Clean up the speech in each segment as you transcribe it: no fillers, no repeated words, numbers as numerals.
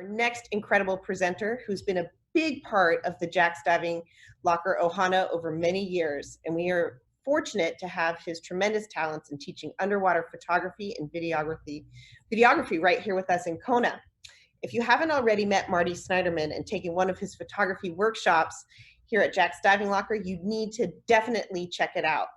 Our next incredible presenter, who's been a big part of the Jack's Diving Locker Ohana over many years, and we are fortunate to have his tremendous talents in teaching underwater photography and videography right here with us in Kona. If you haven't already met Marty Snyderman and taken one of his photography workshops here at Jack's Diving Locker, you need to definitely check it out.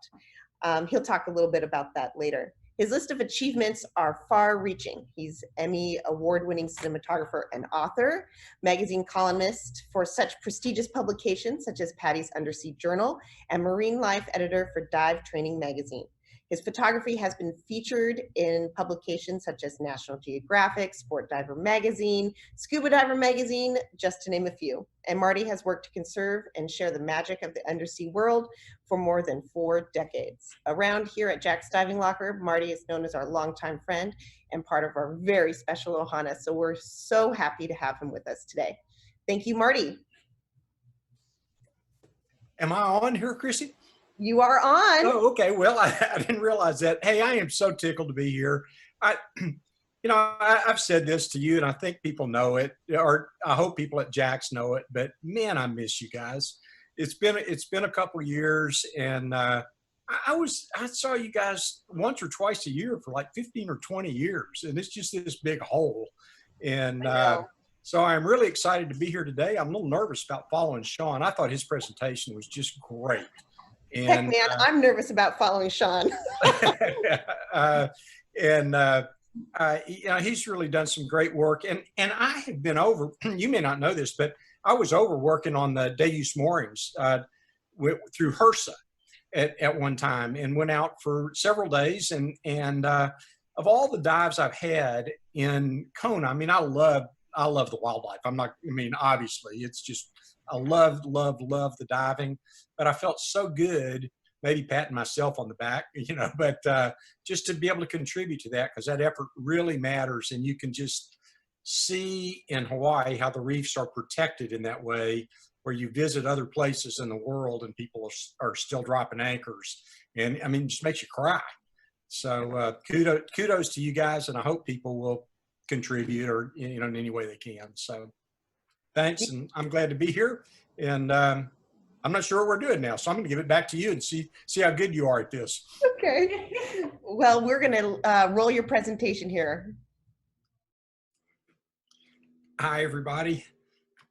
He'll talk a little bit about that later. His list of achievements are far-reaching. He's Emmy award-winning cinematographer and author, magazine columnist for such prestigious publications such as Patty's Undersea Journal, and marine life editor for Dive Training magazine. His photography has been featured in publications such as National Geographic, Sport Diver Magazine, Scuba Diver Magazine, just to name a few. And Marty has worked to conserve and share the magic of the undersea world for more than 4 decades. Around here at Jack's Diving Locker, Marty is known as our longtime friend and part of our very special Ohana, so we're so happy to have him with us today. Thank you, Marty. Am I on here, Chrissy? You are on. Oh, okay. Well, I didn't realize that. Hey, I am so tickled to be here. I've said this to you, and I think people know it, or I hope people at Jack's know it. But man, I miss you guys. It's been a couple of years, and I saw you guys once or twice a year for like 15 or 20 years, and it's just this big hole. And so I'm really excited to be here today. I'm a little nervous about following Sean. I thought his presentation was just great. And, heck, man, I'm nervous about following Sean. He's really done some great work. And I have been over, you may not know this, but I was over working on the day-use moorings through Wrasse at one time, and went out for several days. And of all the dives I've had in Kona, I mean, I love the wildlife. Obviously, it's just, I love the diving, but I felt so good, maybe patting myself on the back, but just to be able to contribute to that, because that effort really matters. And you can just see in Hawaii how the reefs are protected in that way, where you visit other places in the world and people are still dropping anchors. And I mean, it just makes you cry. So kudos to you guys, and I hope people will contribute or, in any way they can. So thanks, and I'm glad to be here. And I'm not sure what we're doing now, so I'm going to give it back to you and see how good you are at this. Okay. Well, we're going to roll your presentation here. Hi, everybody.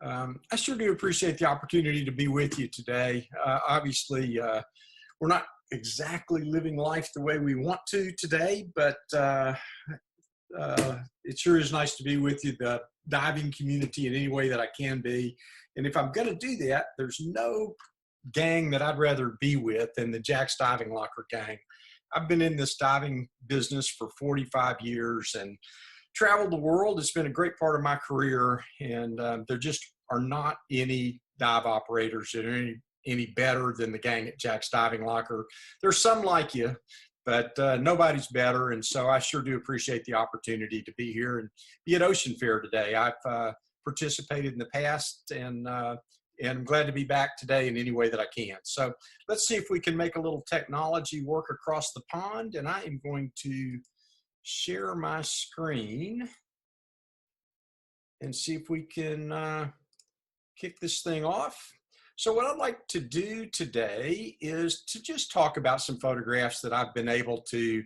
I sure do appreciate the opportunity to be with you today. Obviously, we're not exactly living life the way we want to today, but it sure is nice to be with you, the diving community, in any way that I can be. And if I'm going to do that, there's no gang that I'd rather be with than the Jack's Diving Locker gang. I've been in this diving business for 45 years and traveled the world. It's been a great part of my career, and there just are not any dive operators that are any better than the gang at Jack's Diving Locker. There's some like you, but nobody's better. And so I sure do appreciate the opportunity to be here and be at Ocean Fair today. I've participated in the past, and I'm glad to be back today in any way that I can. So let's see if we can make a little technology work across the pond. And I am going to share my screen and see if we can kick this thing off. So what I'd like to do today is to just talk about some photographs that I've been able to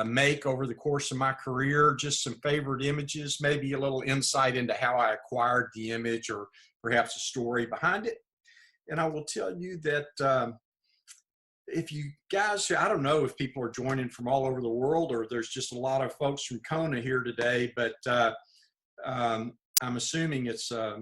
make over the course of my career, just some favorite images, maybe a little insight into how I acquired the image, or perhaps a story behind it. And I will tell you that if you guys, I don't know if people are joining from all over the world, or there's just a lot of folks from Kona here today, but I'm assuming it's a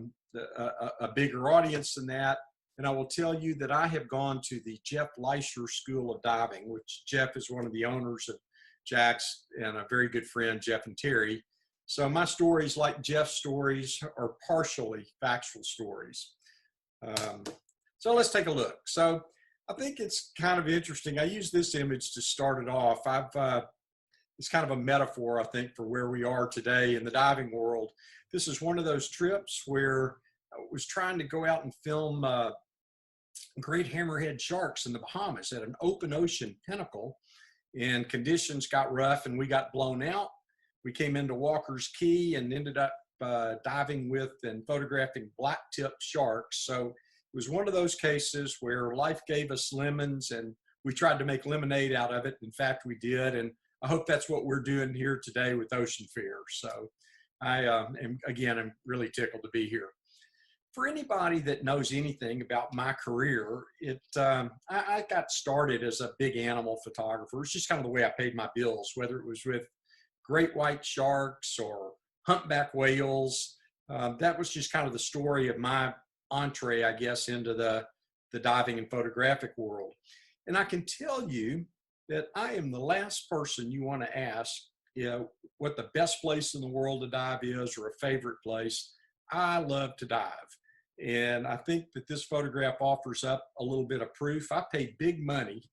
bigger audience than that. And I will tell you that I have gone to the Jeff Leisher School of Diving, which Jeff is one of the owners of Jack's, and a very good friend, Jeff and Terry. So my stories, like Jeff's stories, are partially factual stories. So let's take a look. So I think it's kind of interesting. I use this image to start it off. It's kind of a metaphor, I think, for where we are today in the diving world. This is one of those trips where I was trying to go out and film great hammerhead sharks in the Bahamas at an open ocean pinnacle, and conditions got rough and we got blown out. We came into Walker's Key and ended up diving with and photographing black-tip sharks. So it was one of those cases where life gave us lemons and we tried to make lemonade out of it. In fact, we did. And I hope that's what we're doing here today with Ocean Fear. So I'm really tickled to be here. For anybody that knows anything about my career, I got started as a big animal photographer. It's just kind of the way I paid my bills, whether it was with great white sharks or humpback whales. That was just kind of the story of my entree, I guess, into the diving and photographic world. And I can tell you that I am the last person you want to ask, what the best place in the world to dive is or a favorite place. I love to dive. And I think that this photograph offers up a little bit of proof. I paid big money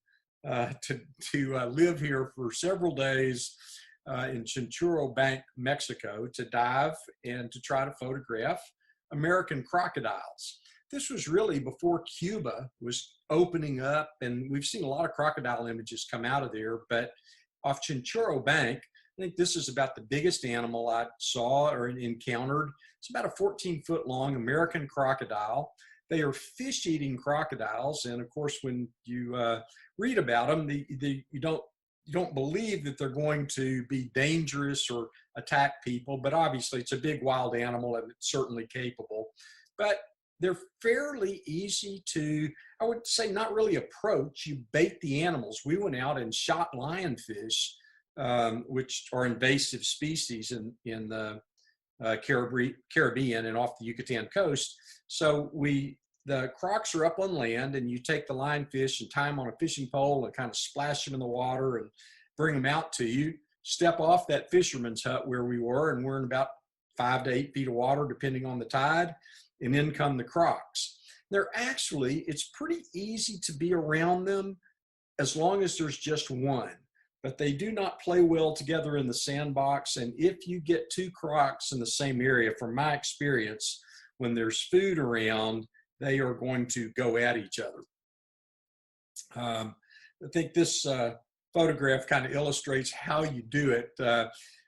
to live here for several days in Chinchorro Bank, Mexico, to dive and to try to photograph American crocodiles. This was really before Cuba was opening up, and we've seen a lot of crocodile images come out of there, but off Chinchorro Bank, I think this is about the biggest animal I saw or encountered. It's about a 14-foot long American crocodile. They are fish-eating crocodiles, and of course, when you read about them, you don't believe that they're going to be dangerous or attack people, but obviously it's a big wild animal and it's certainly capable. But they're fairly easy to, I would say, not really approach. You bait the animals. We went out and shot lionfish, which are invasive species in the Caribbean and off the Yucatan coast. So the crocs are up on land, and you take the lionfish and tie them on a fishing pole and kind of splash them in the water and bring them out to you. Step off that fisherman's hut where we were, and we're in about 5 to 8 feet of water, depending on the tide, and in come the crocs. It's pretty easy to be around them as long as there's just one, but they do not play well together in the sandbox. And if you get 2 crocs in the same area, from my experience, when there's food around, they are going to go at each other. I think this photograph kind of illustrates how you do it.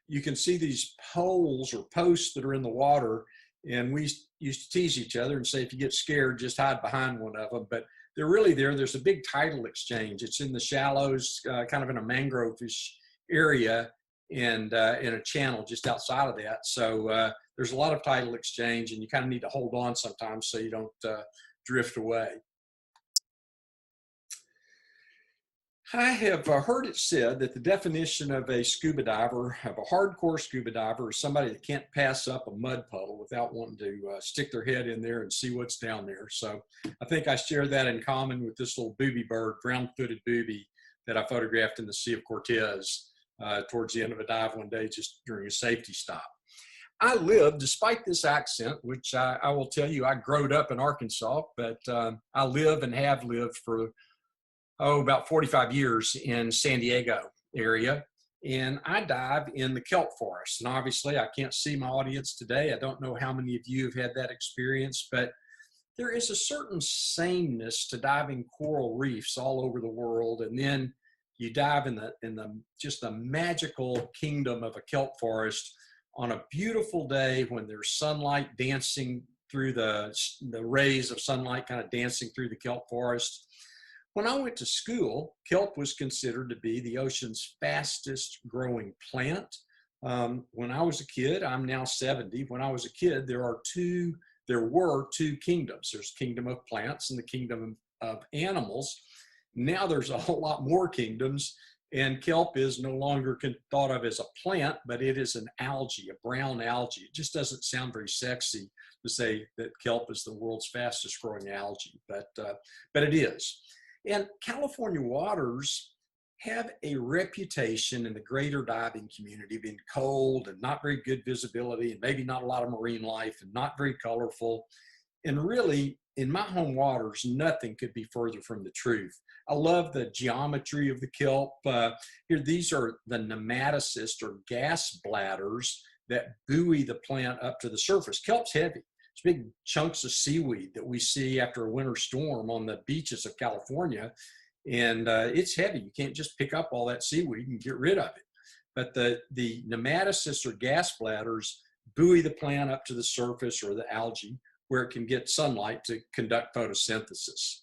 You can see these poles or posts that are in the water, and we used to tease each other and say, if you get scared, just hide behind one of them. But they're really there. There's a big tidal exchange. It's in the shallows, kind of in a mangrove-ish area, and in a channel just outside of that. So there's a lot of tidal exchange, and you kind of need to hold on sometimes so you don't drift away. I have heard it said that the definition of a scuba diver, of a hardcore scuba diver, is somebody that can't pass up a mud puddle without wanting to stick their head in there and see what's down there. So I think I share that in common with this little booby bird, brown-footed booby, that I photographed in the Sea of Cortez towards the end of a dive one day, just during a safety stop. I live, despite this accent, which I will tell you, I growed up in Arkansas, but I live and have lived for about 45 years in San Diego area, and I dive in the kelp forest. And obviously I can't see my audience today. I don't know how many of you have had that experience, but there is a certain sameness to diving coral reefs all over the world. And then you dive in the just the magical kingdom of a kelp forest on a beautiful day when there's sunlight dancing through the rays of sunlight kind of dancing through the kelp forest. When I went to school, kelp was considered to be the ocean's fastest growing plant. When I was a kid, I'm now 70. When I was a kid, there were two kingdoms. There's the kingdom of plants and the kingdom of animals. Now there's a whole lot more kingdoms, and kelp is no longer thought of as a plant, but it is an algae, a brown algae. It just doesn't sound very sexy to say that kelp is the world's fastest growing algae, but it is. And California waters have a reputation in the greater diving community being cold and not very good visibility and maybe not a lot of marine life and not very colorful. And really, in my home waters, nothing could be further from the truth. I love the geometry of the kelp. Here, these are the nematocysts or gas bladders that buoy the plant up to the surface. Kelp's heavy. It's big chunks of seaweed that we see after a winter storm on the beaches of California. And it's heavy. You can't just pick up all that seaweed and get rid of it. But the nematocysts or gas bladders buoy the plant up to the surface or the algae where it can get sunlight to conduct photosynthesis.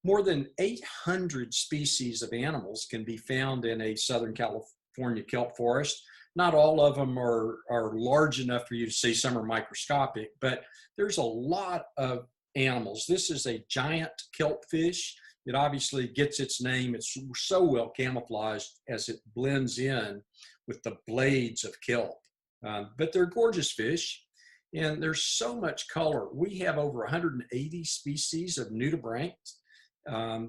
More than 800 species of animals can be found in a Southern California kelp forest. Not all of them are large enough for you to see. Some are microscopic, but there's a lot of animals. This is a giant kelp fish. It obviously gets its name. It's so well camouflaged as it blends in with the blades of kelp. But they're gorgeous fish, and there's so much color. We have over 180 species of nudibranchs.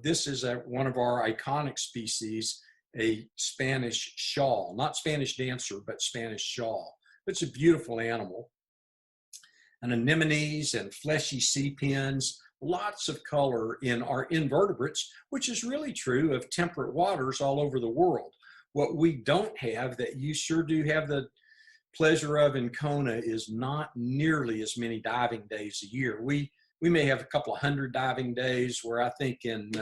This is one of our iconic species, a Spanish shawl, not Spanish dancer, but Spanish shawl. It's a beautiful animal. And anemones and fleshy sea pins, lots of color in our invertebrates, which is really true of temperate waters all over the world. What we don't have that you sure do have the pleasure of in Kona is not nearly as many diving days a year. We may have a couple of hundred diving days, where I think in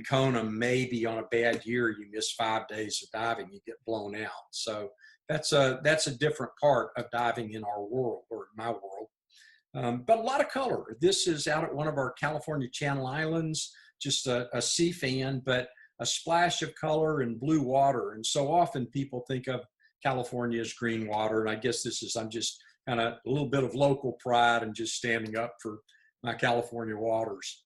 Kona, maybe on a bad year, you miss 5 days of diving, you get blown out. So that's a different part of diving in our world, or my world. But a lot of color. This is out at one of our California Channel Islands, just a sea fan, but a splash of color and blue water. And so often people think of California as green water. And I guess I'm just kind of a little bit of local pride and just standing up for my California waters.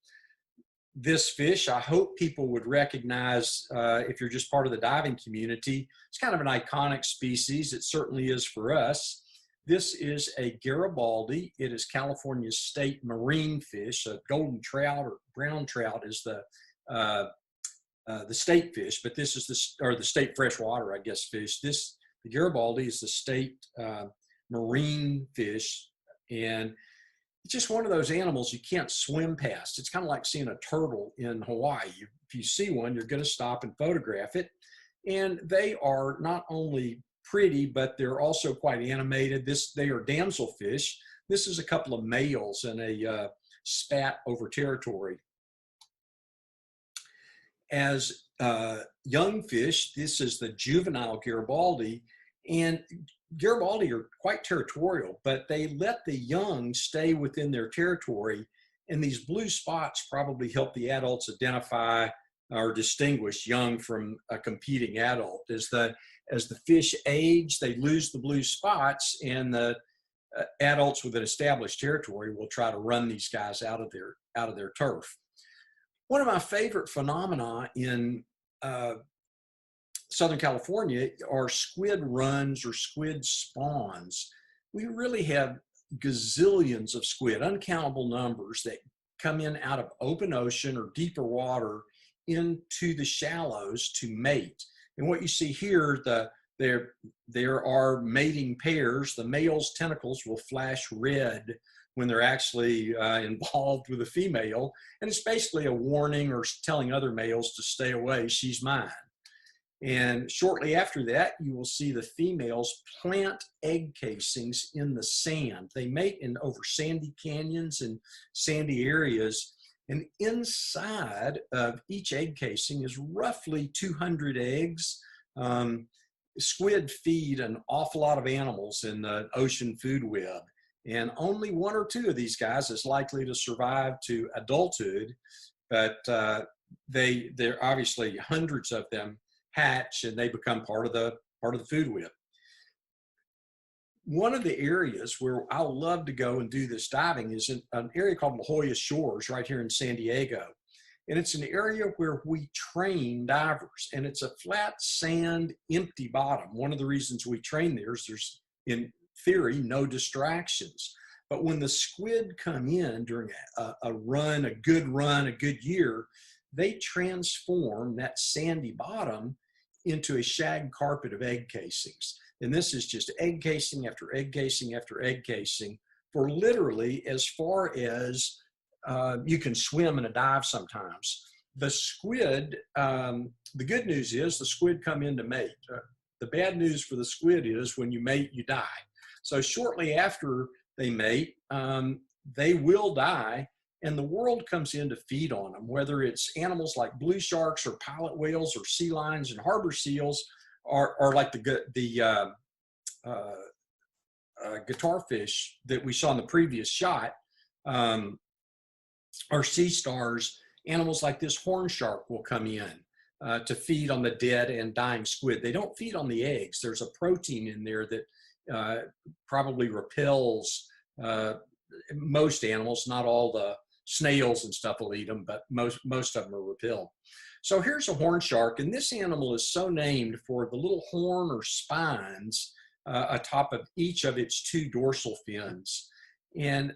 This fish, I hope people would recognize if you're just part of the diving community. It's kind of an iconic species. It certainly is for us. This is a Garibaldi. It is California's state marine fish. A golden trout or brown trout is the state fish, but this is the state freshwater, I guess, fish. The Garibaldi is the state marine fish, and it's just one of those animals you can't swim past. It's kind of like seeing a turtle in Hawaii. If you see one, you're going to stop and photograph it. And they are not only pretty, but they're also quite animated. They are damselfish. This is a couple of males in a spat over territory. As young fish, this is the juvenile Garibaldi, and Garibaldi are quite territorial, but they let the young stay within their territory, and these blue spots probably help the adults identify or distinguish young from a competing adult. As the fish age, they lose the blue spots, and the adults with an established territory will try to run these guys out of their turf. One of my favorite phenomena in Southern California are squid runs or squid spawns. We really have gazillions of squid, uncountable numbers, that come in out of open ocean or deeper water into the shallows to mate. And what you see here, there are mating pairs. The male's tentacles will flash red when they're actually involved with a female. And it's basically a warning or telling other males to stay away, she's mine. And shortly after that, you will see the females plant egg casings in the sand. They mate in over sandy canyons and sandy areas. And inside of each egg casing is roughly 200 eggs. Squid feed an awful lot of animals in the ocean food web. And only one or two of these guys is likely to survive to adulthood. But they're obviously hundreds of them hatch, and they become part of the food web. One of the areas where I love to go and do this diving is in an area called La Jolla Shores right here in San Diego. And it's an area where we train divers, and it's a flat sand, empty bottom. One of the reasons we train there is there's, in theory, no distractions. But when the squid come in during a good year, they transform that sandy bottom into a shag carpet of egg casings. And this is just egg casing after egg casing after egg casing for literally as far as you can swim in a dive sometimes. The squid, the good news is the squid come in to mate. The bad news for the squid is when you mate, you die. So shortly after they mate, they will die, and the world comes in to feed on them, whether it's animals like blue sharks or pilot whales or sea lions and harbor seals, or like guitar fish that we saw in the previous shot are sea stars. Animals like this horn shark will come in to feed on the dead and dying squid. They don't feed on the eggs. There's a protein in there that probably repels most animals. Not all the snails and stuff will eat them, but most of them are repelled. So here's a horn shark, and this animal is so named for the little horn or spines atop of each of its two dorsal fins. And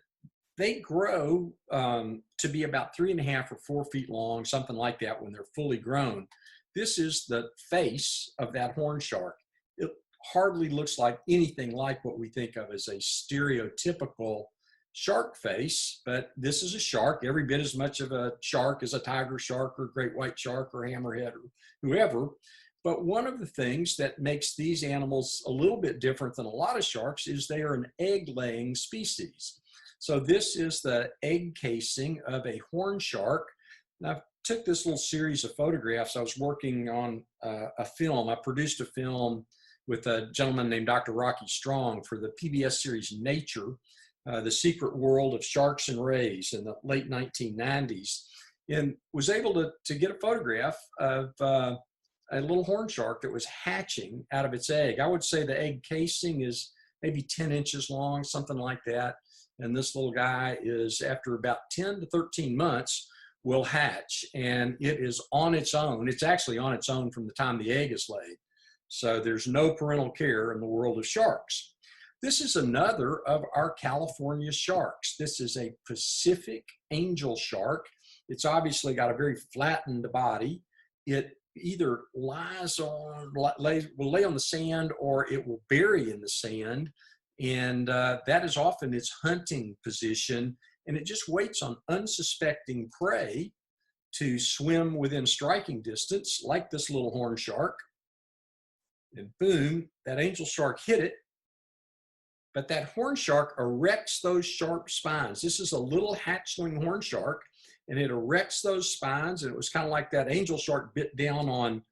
they grow to be about 3.5 or 4 feet long, something like that, when they're fully grown. This is the face of that horn shark. It hardly looks like anything like what we think of as a stereotypical shark face, but this is a shark, every bit as much of a shark as a tiger shark or great white shark or hammerhead or whoever. But one of the things that makes these animals a little bit different than a lot of sharks is they are an egg-laying species. So this is the egg casing of a horn shark. And I took this little series of photographs. I was working on a film. I produced a film with a gentleman named Dr. Rocky Strong for the PBS series Nature, The Secret World of Sharks and Rays in the late 1990s, and was able to get a photograph of a little horn shark that was hatching out of its egg. I would say the egg casing is maybe 10 inches long, something like that. And this little guy is, after about 10 to 13 months, will hatch, and it is on its own. It's actually on its own from the time the egg is laid. So there's no parental care in the world of sharks. This is another of our California sharks. This is a Pacific angel shark. It's obviously got a very flattened body. It either will lay on the sand, or it will bury in the sand. And that is often its hunting position. And it just waits on unsuspecting prey to swim within striking distance, like this little horn shark. And boom, that angel shark hit it. But that horn shark erects those sharp spines. This is a little hatchling horn shark, and it erects those spines. And it was kind of like that angel shark bit down on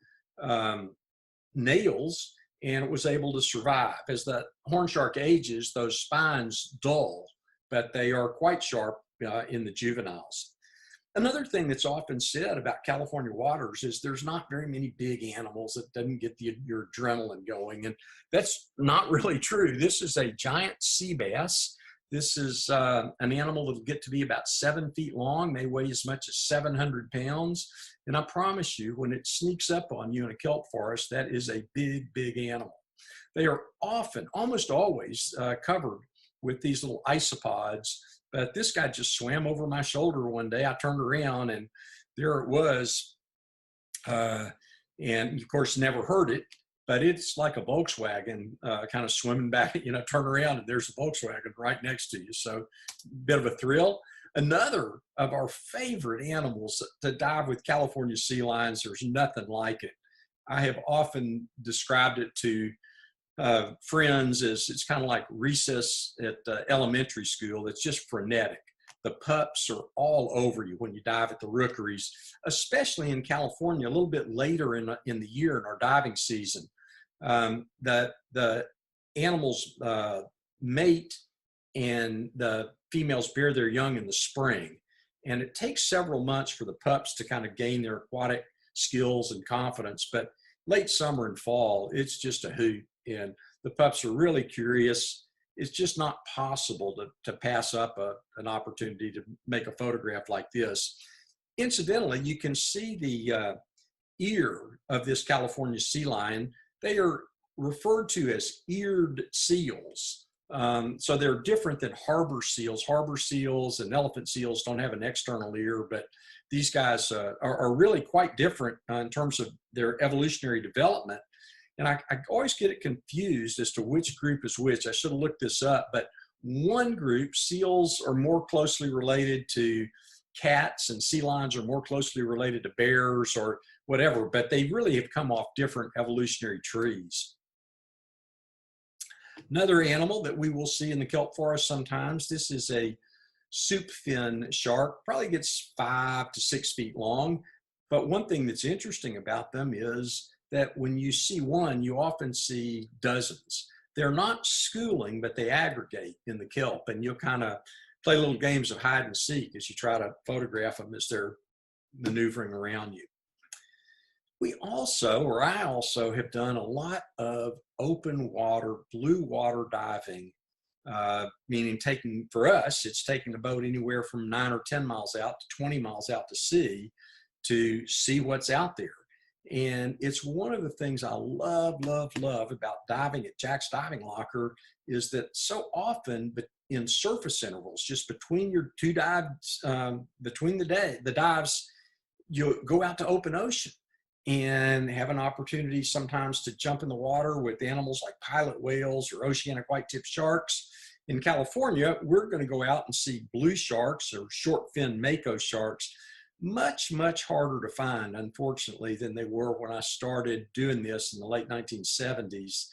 nails, and it was able to survive. As the horn shark ages, those spines dull, but they are quite sharp in the juveniles. Another thing that's often said about California waters is there's not very many big animals that doesn't get your adrenaline going, and that's not really true. This is a giant sea bass. This is an animal that will get to be about 7 feet long, may weigh as much as 700 pounds. And I promise you, when it sneaks up on you in a kelp forest, that is a big, big animal. They are often, almost always, covered with these little isopods. But this guy just swam over my shoulder one day. I turned around, and there it was. And of course, never heard it, but it's like a Volkswagen kind of swimming back, turn around and there's a Volkswagen right next to you. So bit of a thrill. Another of our favorite animals to dive with California sea lions, there's nothing like it. I have often described it to friends as it's kind of like recess at elementary school. It's just frenetic. The pups are all over you when you dive at the rookeries, especially in California, a little bit later in the year in our diving season. The animals mate, and the females bear their young in the spring. And it takes several months for the pups to kind of gain their aquatic skills and confidence. But late summer and fall, it's just a hoot. And the pups are really curious. It's just not possible to pass up an opportunity to make a photograph like this. Incidentally, you can see the ear of this California sea lion. They are referred to as eared seals. So they're different than harbor seals. Harbor seals and elephant seals don't have an external ear, but these guys are really quite different in terms of their evolutionary development. And I always get it confused as to which group is which. I should have looked this up, but one group, seals, are more closely related to cats, and sea lions are more closely related to bears or whatever, but they really have come off different evolutionary trees. Another animal that we will see in the kelp forest sometimes, this is a soup fin shark, probably gets 5 to 6 feet long. But one thing that's interesting about them is that when you see one, you often see dozens. they're not schooling, but they aggregate in the kelp, and you'll kind of play little games of hide and seek as you try to photograph them as they're maneuvering around you. We also, or I also, have done a lot of open water, blue water diving, meaning taking, for us, it's taking the boat anywhere from 9 or 10 miles out to 20 miles out to see what's out there. And it's one of the things I love, love, love about diving at Jack's Diving Locker is that so often, but in surface intervals, just between your two dives, between the dives, you go out to open ocean and have an opportunity sometimes to jump in the water with animals like pilot whales or oceanic white-tip sharks. In California, we're going to go out and see blue sharks or short-fin mako sharks. Much, much harder to find, unfortunately, than they were when I started doing this in the late 1970s.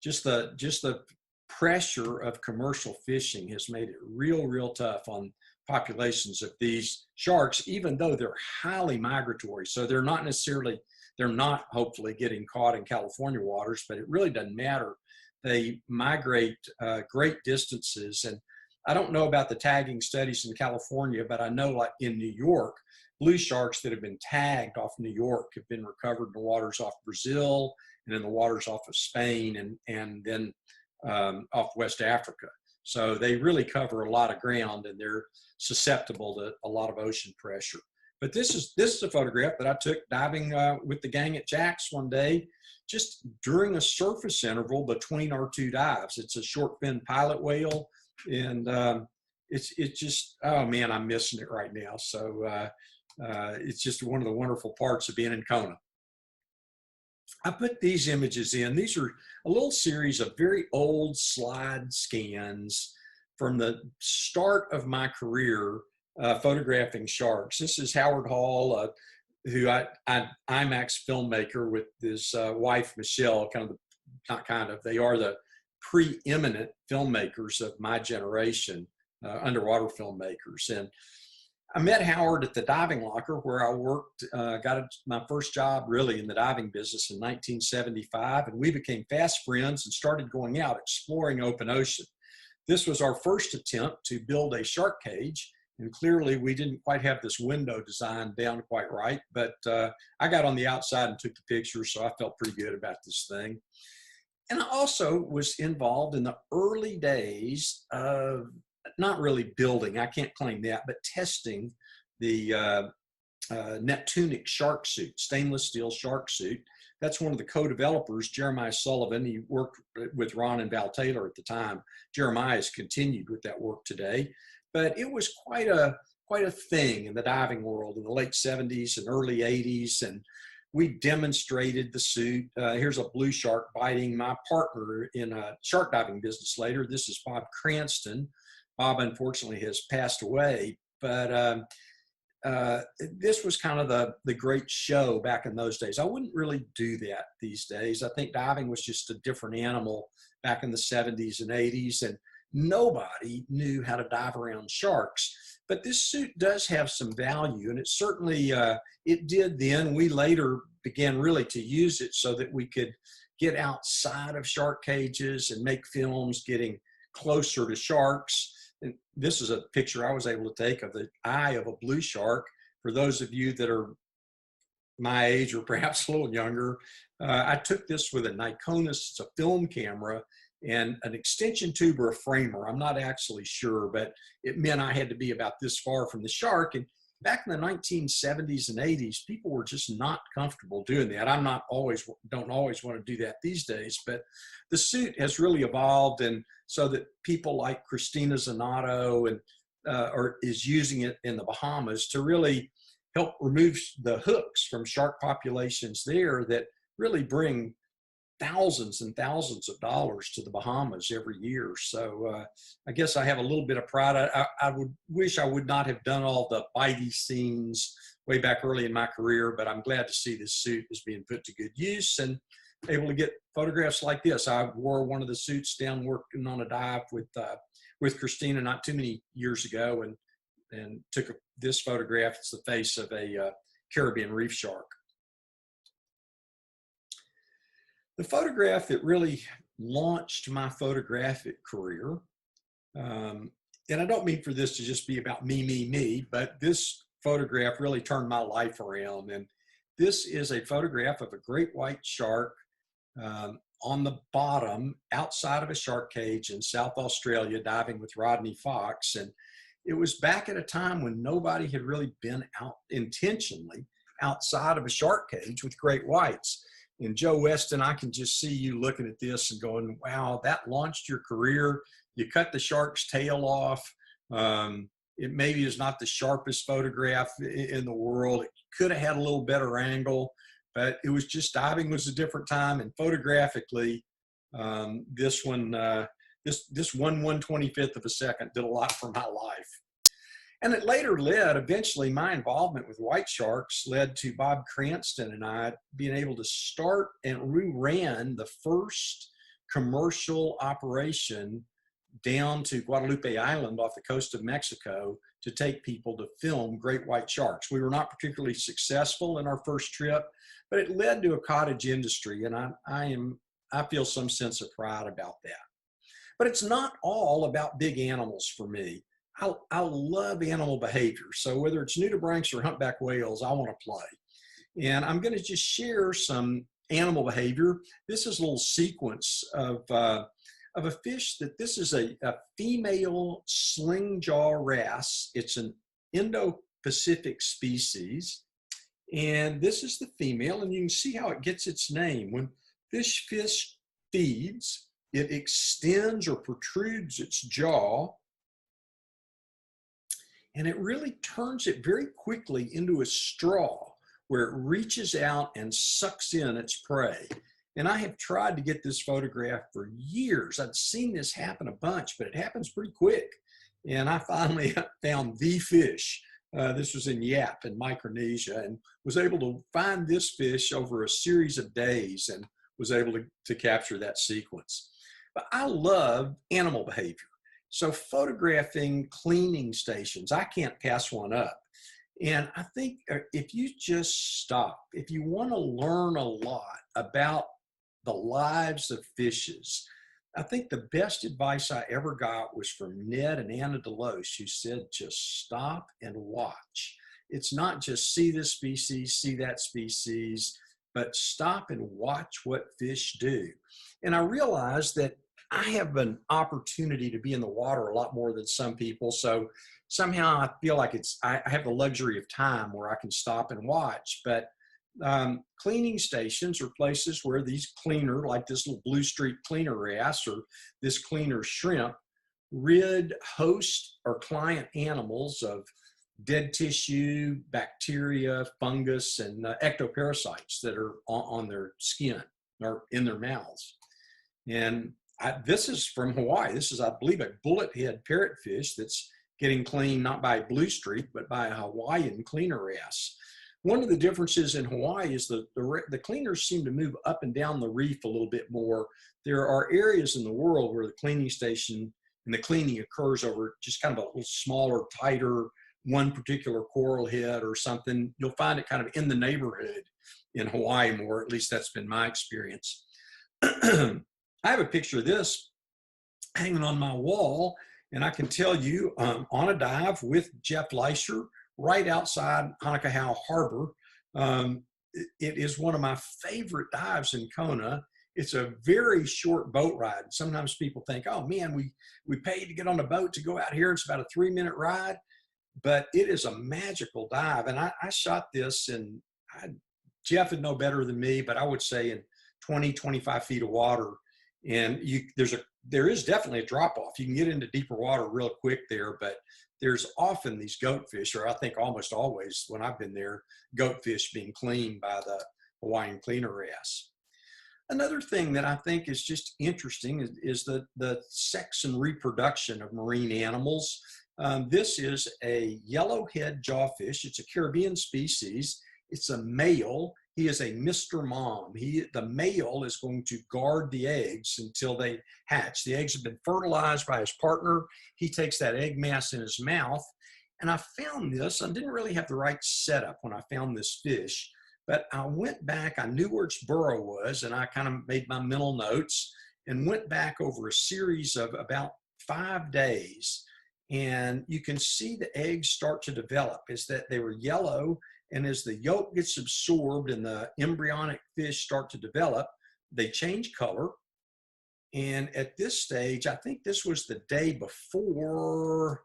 Just the pressure of commercial fishing has made it real, real tough on populations of these sharks, even though they're highly migratory. So they're not hopefully getting caught in California waters, but it really doesn't matter. They migrate great distances. And I don't know about the tagging studies in California, but I know, like in New York, blue sharks that have been tagged off New York have been recovered in the waters off Brazil and in the waters off of Spain and then off West Africa. So they really cover a lot of ground, and they're susceptible to a lot of ocean pressure. But this is a photograph that I took diving with the gang at Jack's one day, just during a surface interval between our two dives. It's a short fin pilot whale, and it's just, oh man, I'm missing it right now. So it's just one of the wonderful parts of being in Kona. I put these images in. These are a little series of very old slide scans from the start of my career photographing sharks. This is Howard Hall, who IMAX filmmaker with his wife, Michelle, they are the preeminent filmmakers of my generation, underwater filmmakers. And I met Howard at the Diving Locker where I worked, got my first job really in the diving business in 1975, and we became fast friends and started going out exploring open ocean. This was our first attempt to build a shark cage, and clearly we didn't quite have this window designed down quite right, but I got on the outside and took the pictures, so I felt pretty good about this thing. And I also was involved in the early days of not really building, I can't claim that, but testing the Neptunic shark suit, stainless steel shark suit. That's one of the co-developers, Jeremiah Sullivan. He worked with Ron and Val Taylor at the time. Jeremiah has continued with that work today, but it was quite a thing in the diving world in the late 70s and early 80s, and we demonstrated the suit. Here's a blue shark biting my partner in a shark diving business later. This is Bob Cranston. Bob, unfortunately, has passed away, but this was kind of the great show back in those days. I wouldn't really do that these days. I think diving was just a different animal back in the 70s and 80s, and nobody knew how to dive around sharks. But this suit does have some value, and it certainly, it did then. We later began really to use it so that we could get outside of shark cages and make films getting closer to sharks. And this is a picture I was able to take of the eye of a blue shark. For those of you that are my age or perhaps a little younger, I took this with a Nikonis, it's a film camera, and an extension tube or a framer. I'm not actually sure, but it meant I had to be about this far from the shark. And back in the 1970s and 80s, people were just not comfortable doing that. don't always want to do that these days, but the suit has really evolved, and so that people like Christina Zanato and is using it in the Bahamas to really help remove the hooks from shark populations there that really bring thousands and thousands of dollars to the Bahamas every year. So I guess I have a little bit of pride. I would wish I would not have done all the bitey scenes way back early in my career, but I'm glad to see this suit is being put to good use and able to get photographs like this. I wore one of the suits down working on a dive with Christina not too many years ago, and took this photograph. It's the face of a Caribbean reef shark. The photograph that really launched my photographic career, and I don't mean for this to just be about me, but this photograph really turned my life around. And this is a photograph of a great white shark on the bottom outside of a shark cage in South Australia, diving with Rodney Fox. And it was back at a time when nobody had really been out intentionally outside of a shark cage with great whites. And Joe Weston, I can just see you looking at this and going, wow, that launched your career. You cut the shark's tail off. It maybe is not the sharpest photograph in the world. It could have had a little better angle, but it was just, diving was a different time. And photographically, this 1/125th of a second did a lot for my life. And it later led, eventually, my involvement with white sharks led to Bob Cranston and I being able to start, and we ran the first commercial operation down to Guadalupe Island off the coast of Mexico to take people to film great white sharks. We were not particularly successful in our first trip, but it led to a cottage industry, and I feel some sense of pride about that. But it's not all about big animals for me. I love animal behavior. So whether it's nudibranchs or humpback whales, I want to play. And I'm going to just share some animal behavior. This is a little sequence of a fish that this is a female sling jaw wrasse. It's an Indo-Pacific species. And this is the female, and you can see how it gets its name. When this fish feeds, it extends or protrudes its jaw, and it really turns it very quickly into a straw where it reaches out and sucks in its prey. And I have tried to get this photograph for years. I'd seen this happen a bunch, but it happens pretty quick. And I finally found the fish. This was in Yap in Micronesia, and was able to find this fish over a series of days and was able to capture that sequence. But I love animal behavior. So photographing cleaning stations, I can't pass one up. And I think if you just stop, if you want to learn a lot about the lives of fishes, I think the best advice I ever got was from Ned and Anna Deloche, who said, just stop and watch. It's not just see this species, see that species, but stop and watch what fish do. And I realized that I have an opportunity to be in the water a lot more than some people. So somehow I feel like I have the luxury of time where I can stop and watch. But cleaning stations are places where these cleaner, like this little blue streak cleaner wrasse or this cleaner shrimp, rid host or client animals of dead tissue, bacteria, fungus, and ectoparasites that are on their skin or in their mouths. And this is from Hawaii. This is, I believe, a bullet head parrotfish that's getting cleaned not by blue streak, but by a Hawaiian cleaner wrasse. One of the differences in Hawaii is the cleaners seem to move up and down the reef a little bit more. There are areas in the world where the cleaning station and the cleaning occurs over just kind of a little smaller, tighter, one particular coral head or something. You'll find it kind of in the neighborhood in Hawaii more, at least that's been my experience. I have a picture of this hanging on my wall, and I can tell you on a dive with Jeff Leisher right outside Hanakahau Harbor. It is one of my favorite dives in Kona. It's a very short boat ride. Sometimes people think, oh man, we paid to get on a boat to go out here. It's about a 3-minute ride, but it is a magical dive. And I shot this, and Jeff would know better than me, but I would say in 20, 25 feet of water. And there is definitely a drop off. You can get into deeper water real quick there, but there's often these goatfish, or I think almost always when I've been there, goatfish being cleaned by the Hawaiian cleaner wrasse. Another thing that I think is just interesting is the sex and reproduction of marine animals. This is a yellowhead jawfish. It's a Caribbean species. It's a male. He is a Mr. Mom. The male is going to guard the eggs until they hatch. The eggs have been fertilized by his partner. He takes that egg mass in his mouth. And I found this, I didn't really have the right setup when I found this fish, But I went back, I knew where its burrow was, and I kind of made my mental notes and went back over a series of about 5 days. And you can see the eggs start to develop, is that they were yellow, and as the yolk gets absorbed and the embryonic fish start to develop, they change color. And at this stage, I think this was the day before,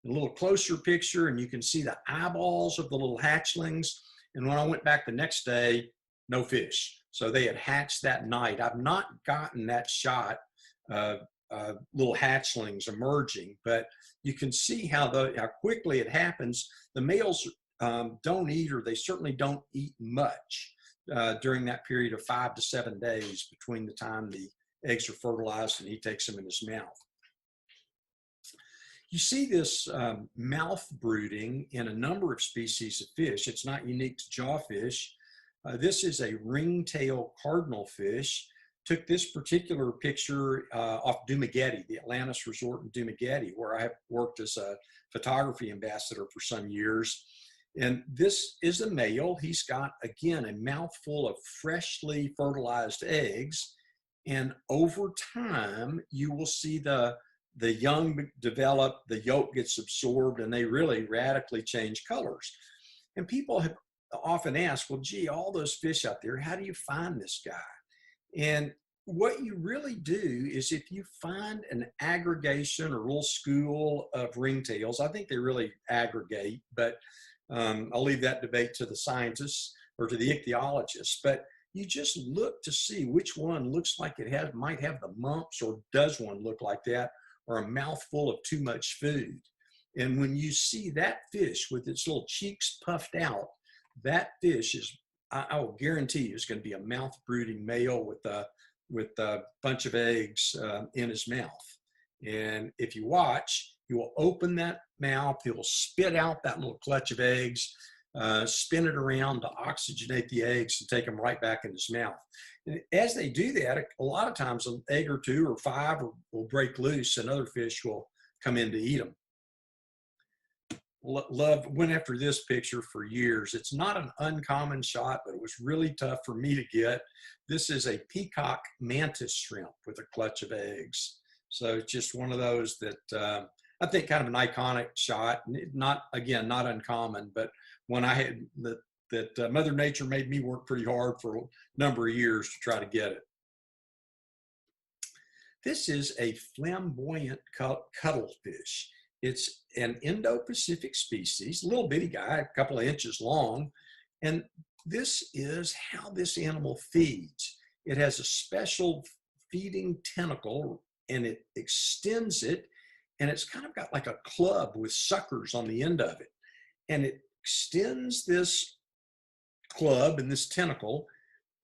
a little closer picture, and you can see the eyeballs of the little hatchlings. And when I went back the next day, no fish. So they had hatched that night. I've not gotten that shot of little hatchlings emerging, but you can see how quickly it happens. The males don't eat, or they certainly don't eat much during that period of 5 to 7 days between the time the eggs are fertilized and he takes them in his mouth. You see this mouth brooding in a number of species of fish. It's not unique to jawfish. This is a ringtail cardinalfish. Took this particular picture off Dumaguete, the Atlantis resort in Dumaguete, where I have worked as a photography ambassador for some years. And this is a male. He's got, again, a mouthful of freshly fertilized eggs. And over time, you will see the young develop, the yolk gets absorbed, and they really radically change colors. And people have often asked, well, gee, all those fish out there, how do you find this guy? And what you really do is, if you find an aggregation or a little school of ringtails, I think they really aggregate, but I'll leave that debate to the scientists or to the ichthyologists. But you just look to see which one looks like it might have the mumps, or does one look like that, or a mouthful of too much food. And when you see that fish with its little cheeks puffed out, that fish is, I will guarantee you, is going to be a mouth brooding male with a bunch of eggs in his mouth. And if you watch, he will open that mouth, he will spit out that little clutch of eggs, spin it around to oxygenate the eggs and take them right back in his mouth. And as they do that, a lot of times an egg or 2 or 5 will break loose, and other fish will come in to eat them. Went after this picture for years. It's not an uncommon shot, but it was really tough for me to get. This is a peacock mantis shrimp with a clutch of eggs. So it's just one of those that I think kind of an iconic shot. Not uncommon, but when I had that Mother Nature made me work pretty hard for a number of years to try to get it. This is a flamboyant cuttlefish. It's an Indo-Pacific species, little bitty guy, a couple of inches long. And this is how this animal feeds. It has a special feeding tentacle, and it extends it, and it's kind of got like a club with suckers on the end of it. And it extends this club and this tentacle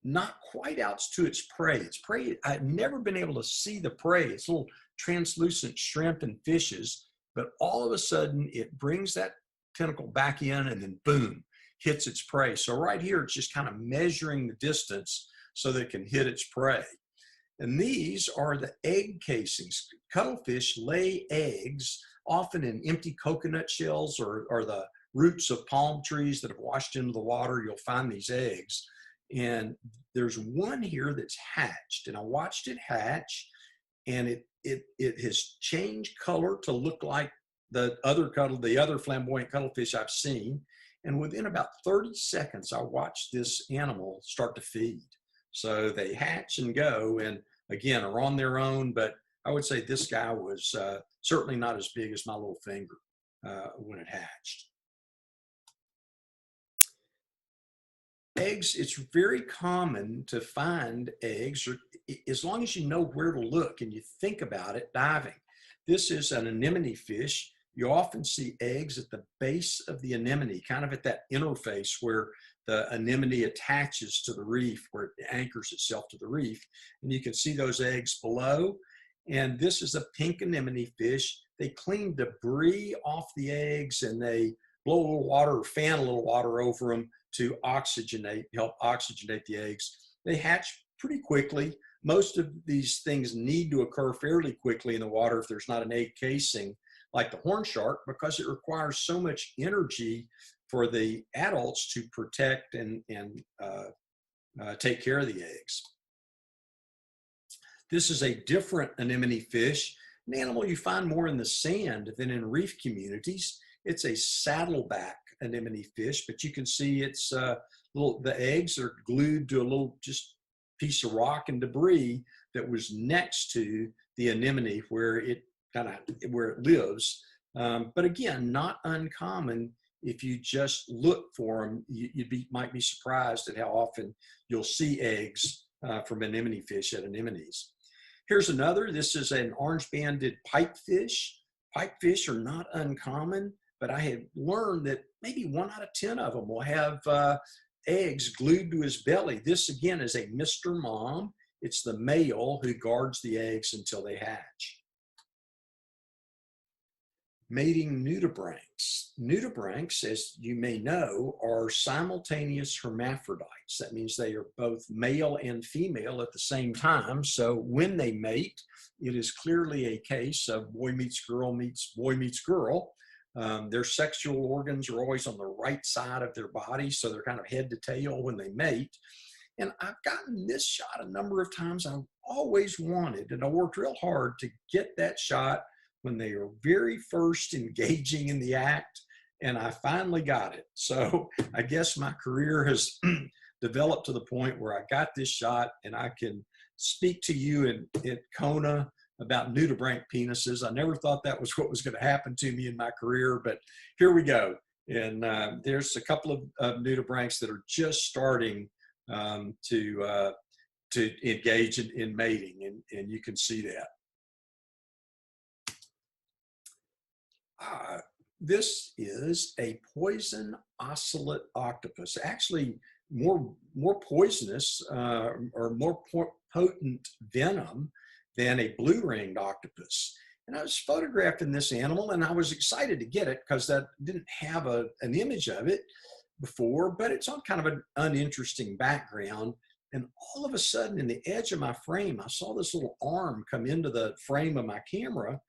not quite out to its prey. Its prey, I've never been able to see the prey. It's little translucent shrimp and fishes, but all of a sudden it brings that tentacle back in, and then boom, hits its prey. So right here, it's just kind of measuring the distance so that it can hit its prey. And these are the egg casings. Cuttlefish lay eggs often in empty coconut shells or the roots of palm trees that have washed into the water. You'll find these eggs. And there's one here that's hatched, and I watched it hatch, and it has changed color to look like the other flamboyant cuttlefish I've seen. And within about 30 seconds, I watched this animal start to feed. So they hatch and go, and again, are on their own, but I would say this guy was certainly not as big as my little finger when it hatched. Eggs, it's very common to find eggs, or as long as you know where to look and you think about it, diving. This is an anemone fish. You often see eggs at the base of the anemone, kind of at that interface where the anemone attaches to the reef, where it anchors itself to the reef. And you can see those eggs below. And this is a pink anemone fish. They clean debris off the eggs, and they blow a little water or fan a little water over them to help oxygenate the eggs. They hatch pretty quickly. Most of these things need to occur fairly quickly in the water if there's not an egg casing like the horn shark, because it requires so much energy for the adults to protect and take care of the eggs. This is a different anemone fish, an animal you find more in the sand than in reef communities. It's a saddleback anemone fish, but you can see it's the eggs are glued to a little just piece of rock and debris that was next to the anemone where it lives. But again, not uncommon. If you just look for them, might be surprised at how often you'll see eggs from anemone fish at anemones. Here's another. This is an orange-banded pipefish. Pipefish are not uncommon, but I have learned that maybe 1 out of 10 of them will have eggs glued to his belly. This, again, is a Mr. Mom. It's the male who guards the eggs until they hatch. Mating nudibranchs. Nudibranchs, as you may know, are simultaneous hermaphrodites. That means they are both male and female at the same time. So when they mate, it is clearly a case of boy meets girl meets boy meets girl. Their sexual organs are always on the right side of their body, so they're kind of head to tail when they mate. And I've gotten this shot a number of times. I've always wanted, and I worked real hard to get that shot when they were very first engaging in the act, and I finally got it. So I guess my career has developed to the point where I got this shot, and I can speak to you at Kona about nudibranch penises. I never thought that was what was going to happen to me in my career, but here we go. And there's a couple of nudibranchs that are just starting to engage in mating, and you can see that. This is a poison oscillate octopus. Actually, more poisonous or more potent venom than a blue-ringed octopus. And I was photographing this animal, and I was excited to get it because I didn't have an image of it before, but it's on kind of an uninteresting background. And all of a sudden, in the edge of my frame, I saw this little arm come into the frame of my camera,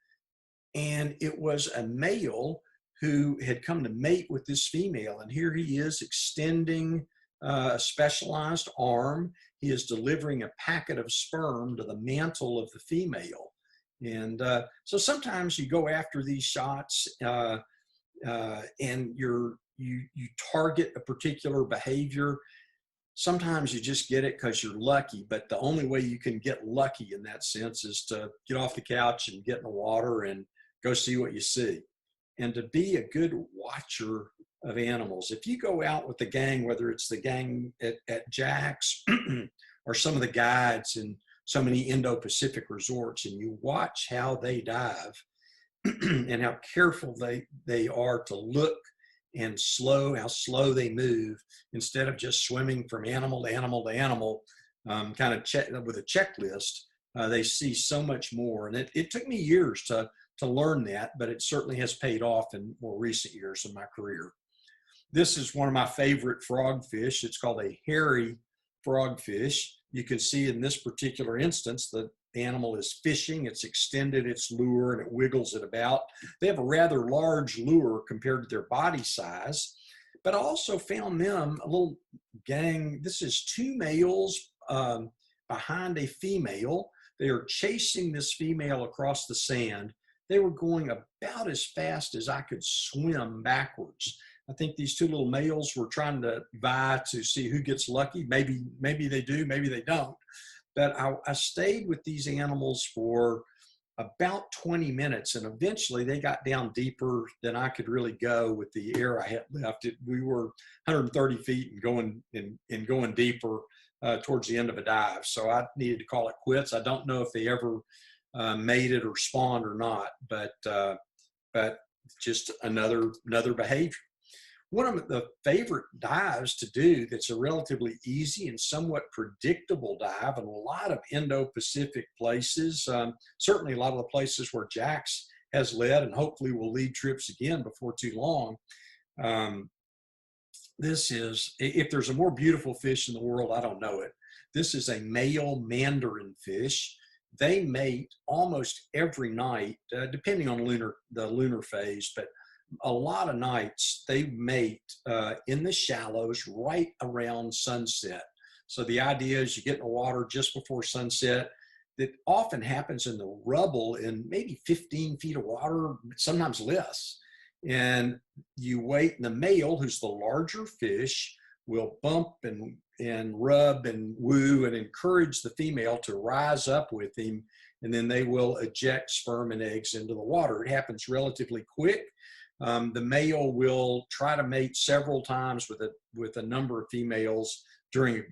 and it was a male who had come to mate with this female. And here he is extending a specialized arm. He is delivering a packet of sperm to the mantle of the female. And so sometimes you go after these shots and you target a particular behavior. Sometimes you just get it because you're lucky, but the only way you can get lucky in that sense is to get off the couch and get in the water and go see what you see. And to be a good watcher of animals. If you go out with the gang, whether it's the gang at Jack's or some of the guides in so many Indo-Pacific resorts, and you watch how they dive and how careful they are to look and how slow they move, instead of just swimming from animal to animal to animal, kind of with a checklist, they see so much more. And it took me years to learn that, but it certainly has paid off in more recent years in my career. This is one of my favorite frogfish. It's called a hairy frogfish. You can see in this particular instance, the animal is fishing. It's extended its lure and it wiggles it about. They have a rather large lure compared to their body size, but I also found them a little gang. This is 2 males behind a female. They are chasing this female across the sand. They were going about as fast as I could swim backwards. I think these 2 little males were trying to vie to see who gets lucky. Maybe they do, maybe they don't. But I stayed with these animals for about 20 minutes, and eventually they got down deeper than I could really go with the air I had left. We were 130 feet and going deeper towards the end of a dive. So I needed to call it quits. I don't know if they ever mated or spawned or not, but just another behavior. One of the favorite dives to do that's a relatively easy and somewhat predictable dive in a lot of Indo-Pacific places, certainly a lot of the places where Jack's has led and hopefully will lead trips again before too long. This is, if there's a more beautiful fish in the world, I don't know it. This is a male Mandarin fish. they mate almost every night, depending on the lunar phase, but a lot of nights they mate in the shallows right around sunset. So the idea is you get in the water just before sunset. That often happens in the rubble in maybe 15 feet of water, sometimes less. And you wait, and the male, who's the larger fish, will bump and rub and woo and encourage the female to rise up with him, and then they will eject sperm and eggs into the water. It happens relatively quick. The male will try to mate several times with a number of females during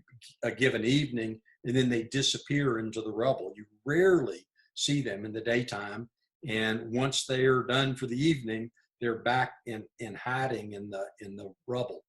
a given evening, and then they disappear into the rubble. You rarely see them in the daytime, and once they are done for the evening, they're back in hiding in the rubble.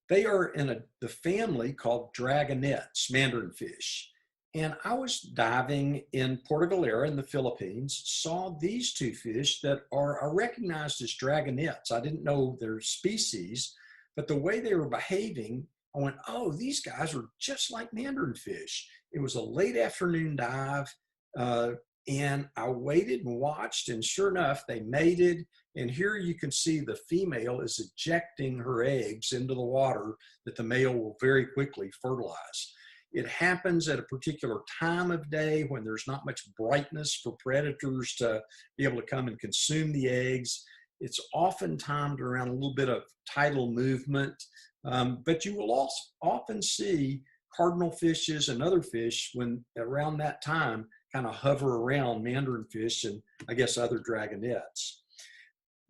They are in the family called dragonets, Mandarin fish. And I was diving in Puerto Galera in the Philippines, saw these two fish that are recognized as dragonets. I didn't know their species, but the way they were behaving, I went, oh, these guys are just like Mandarin fish. It was a late afternoon dive, and I waited and watched, and sure enough, they mated. And here you can see the female is ejecting her eggs into the water that the male will very quickly fertilize. It happens at a particular time of day when there's not much brightness for predators to be able to come and consume the eggs. It's often timed around a little bit of tidal movement, but you will also often see cardinal fishes and other fish when around that time kind of hover around Mandarin fish and I guess other dragonets.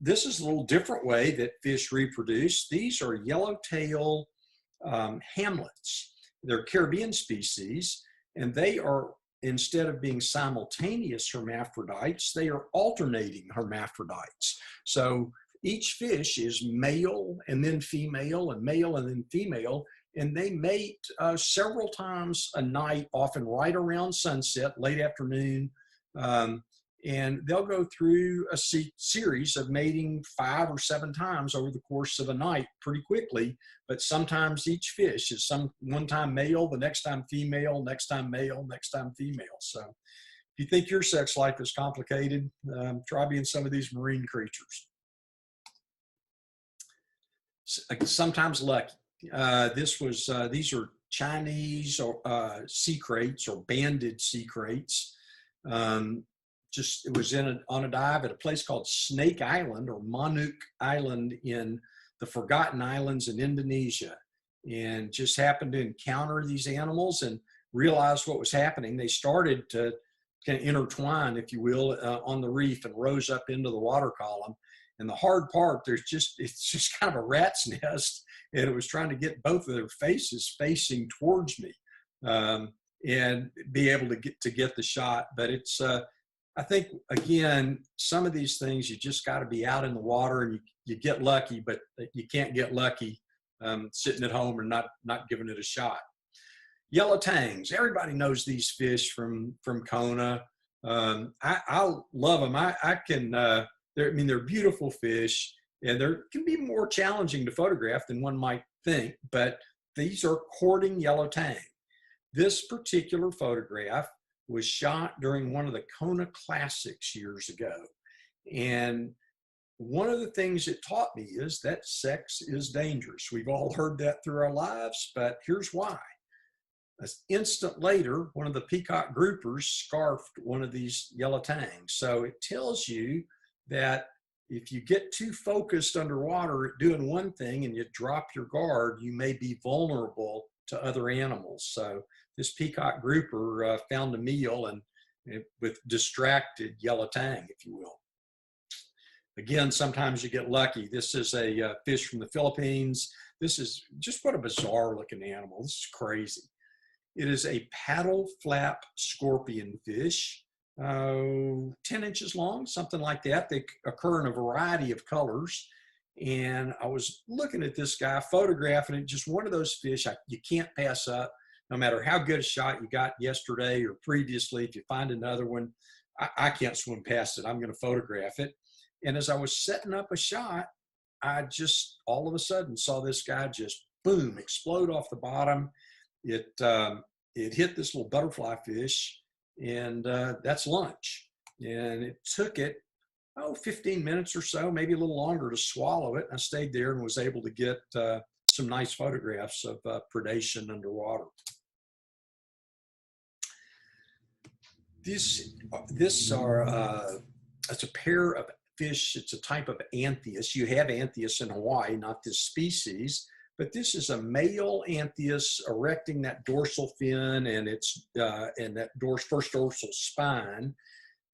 This is a little different way that fish reproduce. These are yellowtail hamlets. They're Caribbean species, and they are, instead of being simultaneous hermaphrodites, they are alternating hermaphrodites. So each fish is male and then female and male and then female, and they mate several times a night, often right around sunset, late afternoon. And they'll go through a series of mating 5 or 7 times over the course of a night pretty quickly, but sometimes each fish is one time male, the next time female, next time male, next time female. So if you think your sex life is complicated, try being some of these marine creatures. Sometimes lucky. These are Chinese or sea kraits or banded sea kraits. It was on a dive at a place called Snake Island or Manuk Island in the Forgotten Islands in Indonesia, and just happened to encounter these animals and realized what was happening. They started to kind of intertwine, if you will, on the reef and rose up into the water column. And the hard part, it's just kind of a rat's nest, and it was trying to get both of their faces facing towards me and be able to get the shot. But it's I think, again, some of these things, you just got to be out in the water, and you get lucky, but you can't get lucky sitting at home or not giving it a shot. Yellow tangs. Everybody knows these fish from Kona. I love them. They're beautiful fish, and they can be more challenging to photograph than one might think, but these are courting yellow tang. This particular photograph was shot during one of the Kona Classics years ago. And one of the things it taught me is that sex is dangerous. We've all heard that through our lives, but here's why. An instant later, one of the peacock groupers scarfed one of these yellow tangs. So it tells you that if you get too focused underwater at doing one thing and you drop your guard, you may be vulnerable to other animals. So this peacock grouper found a meal and with distracted yellow tang, if you will. Again, sometimes you get lucky. This is a fish from the Philippines. This is just what a bizarre looking animal. This is crazy. It is a paddle flap scorpion fish, 10 inches long, something like that. They occur in a variety of colors. And I was looking at this guy, photographing it, just one of those fish you can't pass up. No matter how good a shot you got yesterday or previously, if you find another one, I can't swim past it. I'm going to photograph it. And as I was setting up a shot, I just all of a sudden saw this guy just boom, explode off the bottom. It it hit this little butterfly fish, and that's lunch. And it took it, 15 minutes or so, maybe a little longer to swallow it. I stayed there and was able to get some nice photographs of predation underwater. It's a pair of fish. It's a type of Anthias. You have Anthias in Hawaii, not this species, but this is a male Anthias erecting that dorsal fin and that first dorsal spine.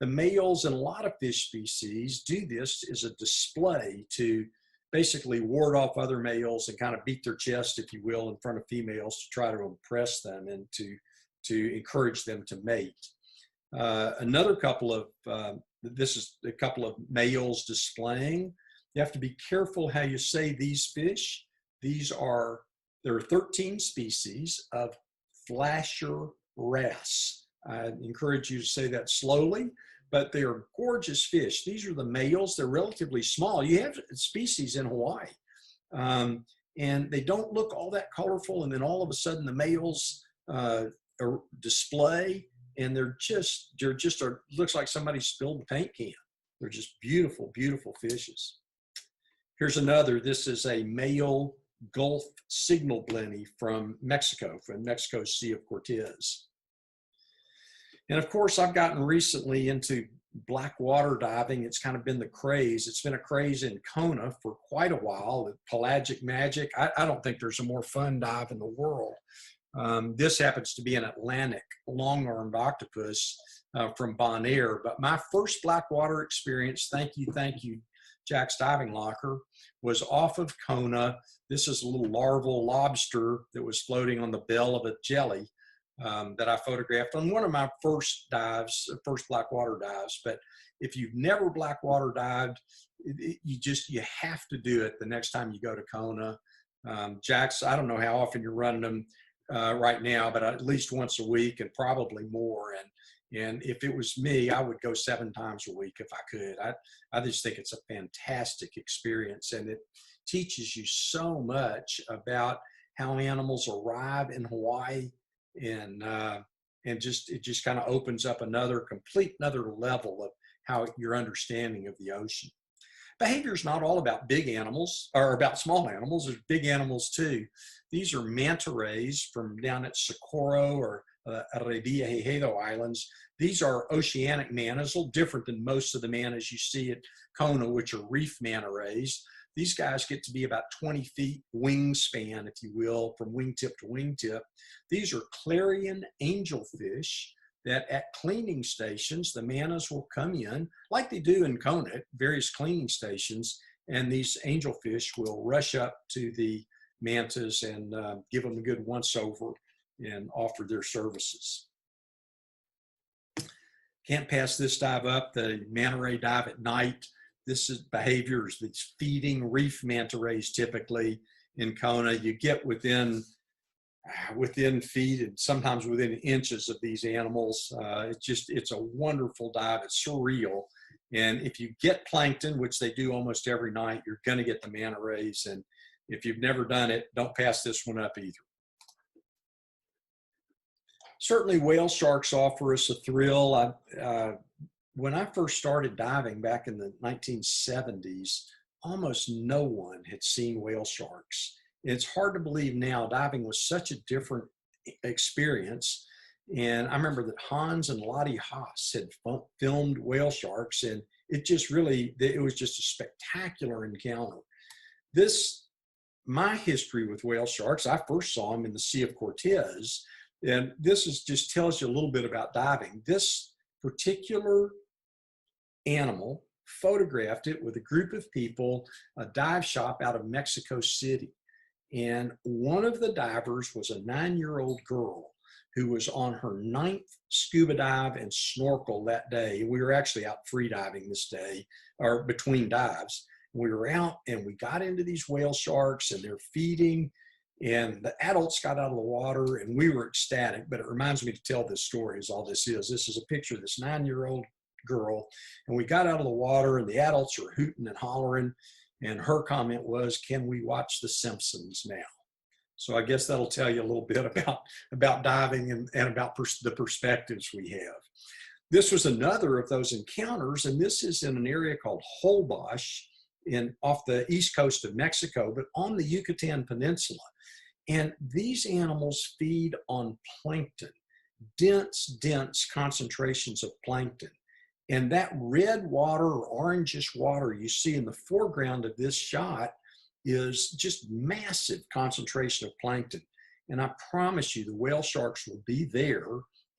The males in a lot of fish species do this as a display to basically ward off other males and kind of beat their chest, if you will, in front of females to try to impress them and to encourage them to mate. Another couple of, this is a couple of males displaying. You have to be careful how you say these fish. There are 13 species of flasher wrasse. I encourage you to say that slowly, but they are gorgeous fish. These are the males. They're relatively small. You have species in Hawaii, and they don't look all that colorful, and then all of a sudden the males display, and they're just looks like somebody spilled a paint can. They're just beautiful, beautiful fishes. Here's another. This is a male Gulf signal blenny from Mexico's Sea of Cortez. And of course, I've gotten recently into black water diving. It's kind of been the craze. It's been a craze in Kona for quite a while. The pelagic magic. I don't think there's a more fun dive in the world. This happens to be an Atlantic long-armed octopus from Bonaire. But my first black water experience, thank you, Jack's Diving Locker, was off of Kona. This is a little larval lobster that was floating on the bell of a jelly that I photographed on one of my first black water dives. But if you've never black water dived, you have to do it the next time you go to Kona. Jack's, I don't know how often you're running them right now, but at least once a week and probably more. And if it was me, I would go 7 times a week if I could. I just think it's a fantastic experience, and it teaches you so much about how animals arrive in Hawaii, and it just kind of opens up another level of how your understanding of the ocean. Behavior is not all about big animals or about small animals. There's big animals too. These are Manta Rays from down at Socorro or Revillagigedo Islands. These are oceanic mantas, a little different than most of the mantas you see at Kona, which are reef manta rays. These guys get to be about 20 feet wingspan, if you will, from wingtip to wingtip. These are clarion angelfish that at cleaning stations, the mantas will come in, like they do in Kona at various cleaning stations, and these angelfish will rush up to the mantas and give them a good once-over and offer their services. Can't pass this dive up, the manta ray dive at night. This is behaviors, these feeding reef manta rays typically in Kona. You get within feet and sometimes within inches of these animals. It's a wonderful dive. It's surreal. And if you get plankton, which they do almost every night, you're going to get the manta rays. And if you've never done it, don't pass this one up either. Certainly whale sharks offer us a thrill. When I first started diving back in the 1970s, almost no one had seen whale sharks. It's hard to believe now. Diving was such a different experience. And I remember that Hans and Lottie Haas had filmed whale sharks, and it was just a spectacular encounter. My history with whale sharks, I first saw them in the Sea of Cortez. And just tells you a little bit about diving. This particular animal, photographed it with a group of people, a dive shop out of Mexico City. And one of the divers was a 9-year-old girl who was on her 9th scuba dive and snorkel that day. We were actually out free diving this day, or between dives. We were out and we got into these whale sharks and they're feeding. And the adults got out of the water and we were ecstatic, but it reminds me to tell this story is all this is. This is a picture of this 9-year-old girl, and we got out of the water and the adults were hooting and hollering, and her comment was, "Can we watch The Simpsons now?" So I guess that'll tell you a little bit about diving and about the perspectives we have. This was another of those encounters, and this is in an area called Holbox off the east coast of Mexico, but on the Yucatan Peninsula. And these animals feed on plankton, dense concentrations of plankton. And that red water or orangish water you see in the foreground of this shot is just massive concentration of plankton. And I promise you the whale sharks will be there,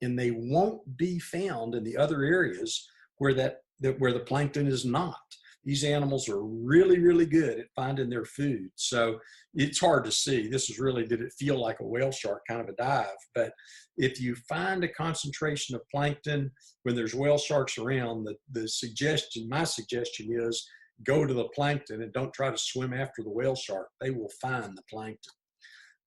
and they won't be found in the other areas where where the plankton is not. These animals are really, really good at finding their food. So it's hard to see. This is really, did it feel like a whale shark kind of a dive? But if you find a concentration of plankton when there's whale sharks around, my suggestion is go to the plankton and don't try to swim after the whale shark. They will find the plankton.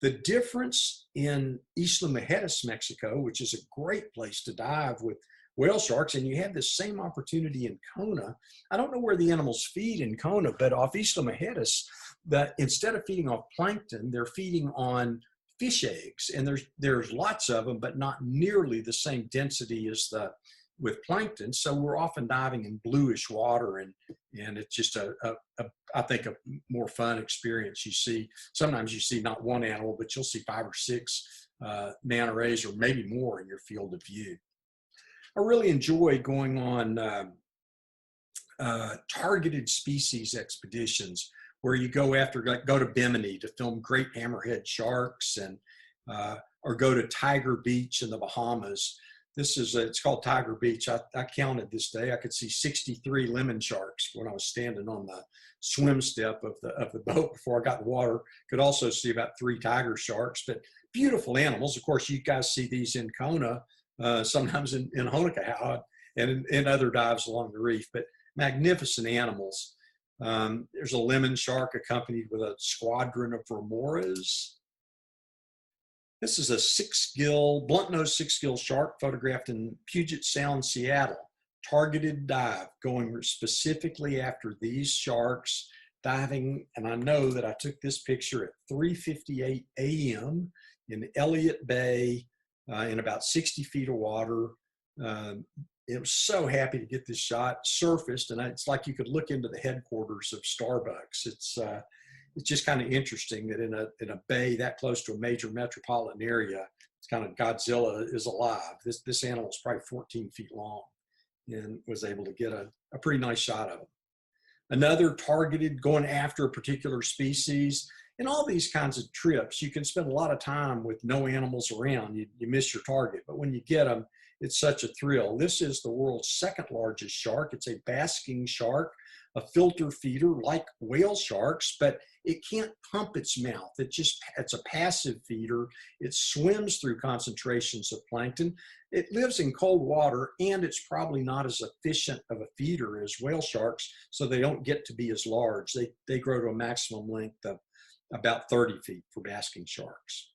The difference in Isla Mujeres, Mexico, which is a great place to dive with whale sharks, and you have this same opportunity in Kona. I don't know where the animals feed in Kona, but off Isla Mujeres, instead of feeding off plankton, they're feeding on fish eggs, and there's lots of them, but not nearly the same density as with plankton. So we're often diving in bluish water, and it's just I think a more fun experience. Sometimes you see not one animal, but you'll see 5 or 6 manta rays or maybe more in your field of view. I really enjoy going on targeted species expeditions where you go to Bimini to film great hammerhead sharks, and or go to Tiger Beach in the Bahamas. It's called Tiger Beach. I counted this day. I could see 63 lemon sharks when I was standing on the swim step of the boat before I got in the water. Could also see about 3 tiger sharks, but beautiful animals. Of course, you guys see these in Kona, sometimes in Honokaha and in other dives along the reef, but magnificent animals. There's a lemon shark accompanied with a squadron of remoras. This is a blunt-nosed 6-gill shark photographed in Puget Sound, Seattle. Targeted dive, going specifically after these sharks, diving, and I know that I took this picture at 3:58 a.m. in Elliott Bay in about 60 feet of water. I was so happy to get this shot. Surfaced, and it's like you could look into the headquarters of Starbucks. It's just kind of interesting that in a bay that close to a major metropolitan area, it's kind of Godzilla is alive. This animal is probably 14 feet long, and was able to get a pretty nice shot of him. Another targeted, going after a particular species. In all these kinds of trips, you can spend a lot of time with no animals around. You miss your target, but when you get them, it's such a thrill. This is the world's 2nd largest shark. It's a basking shark, a filter feeder like whale sharks, but it can't pump its mouth. It's a passive feeder. It swims through concentrations of plankton. It lives in cold water, and it's probably not as efficient of a feeder as whale sharks, so they don't get to be as large. They grow to a maximum length of about 30 feet for basking sharks.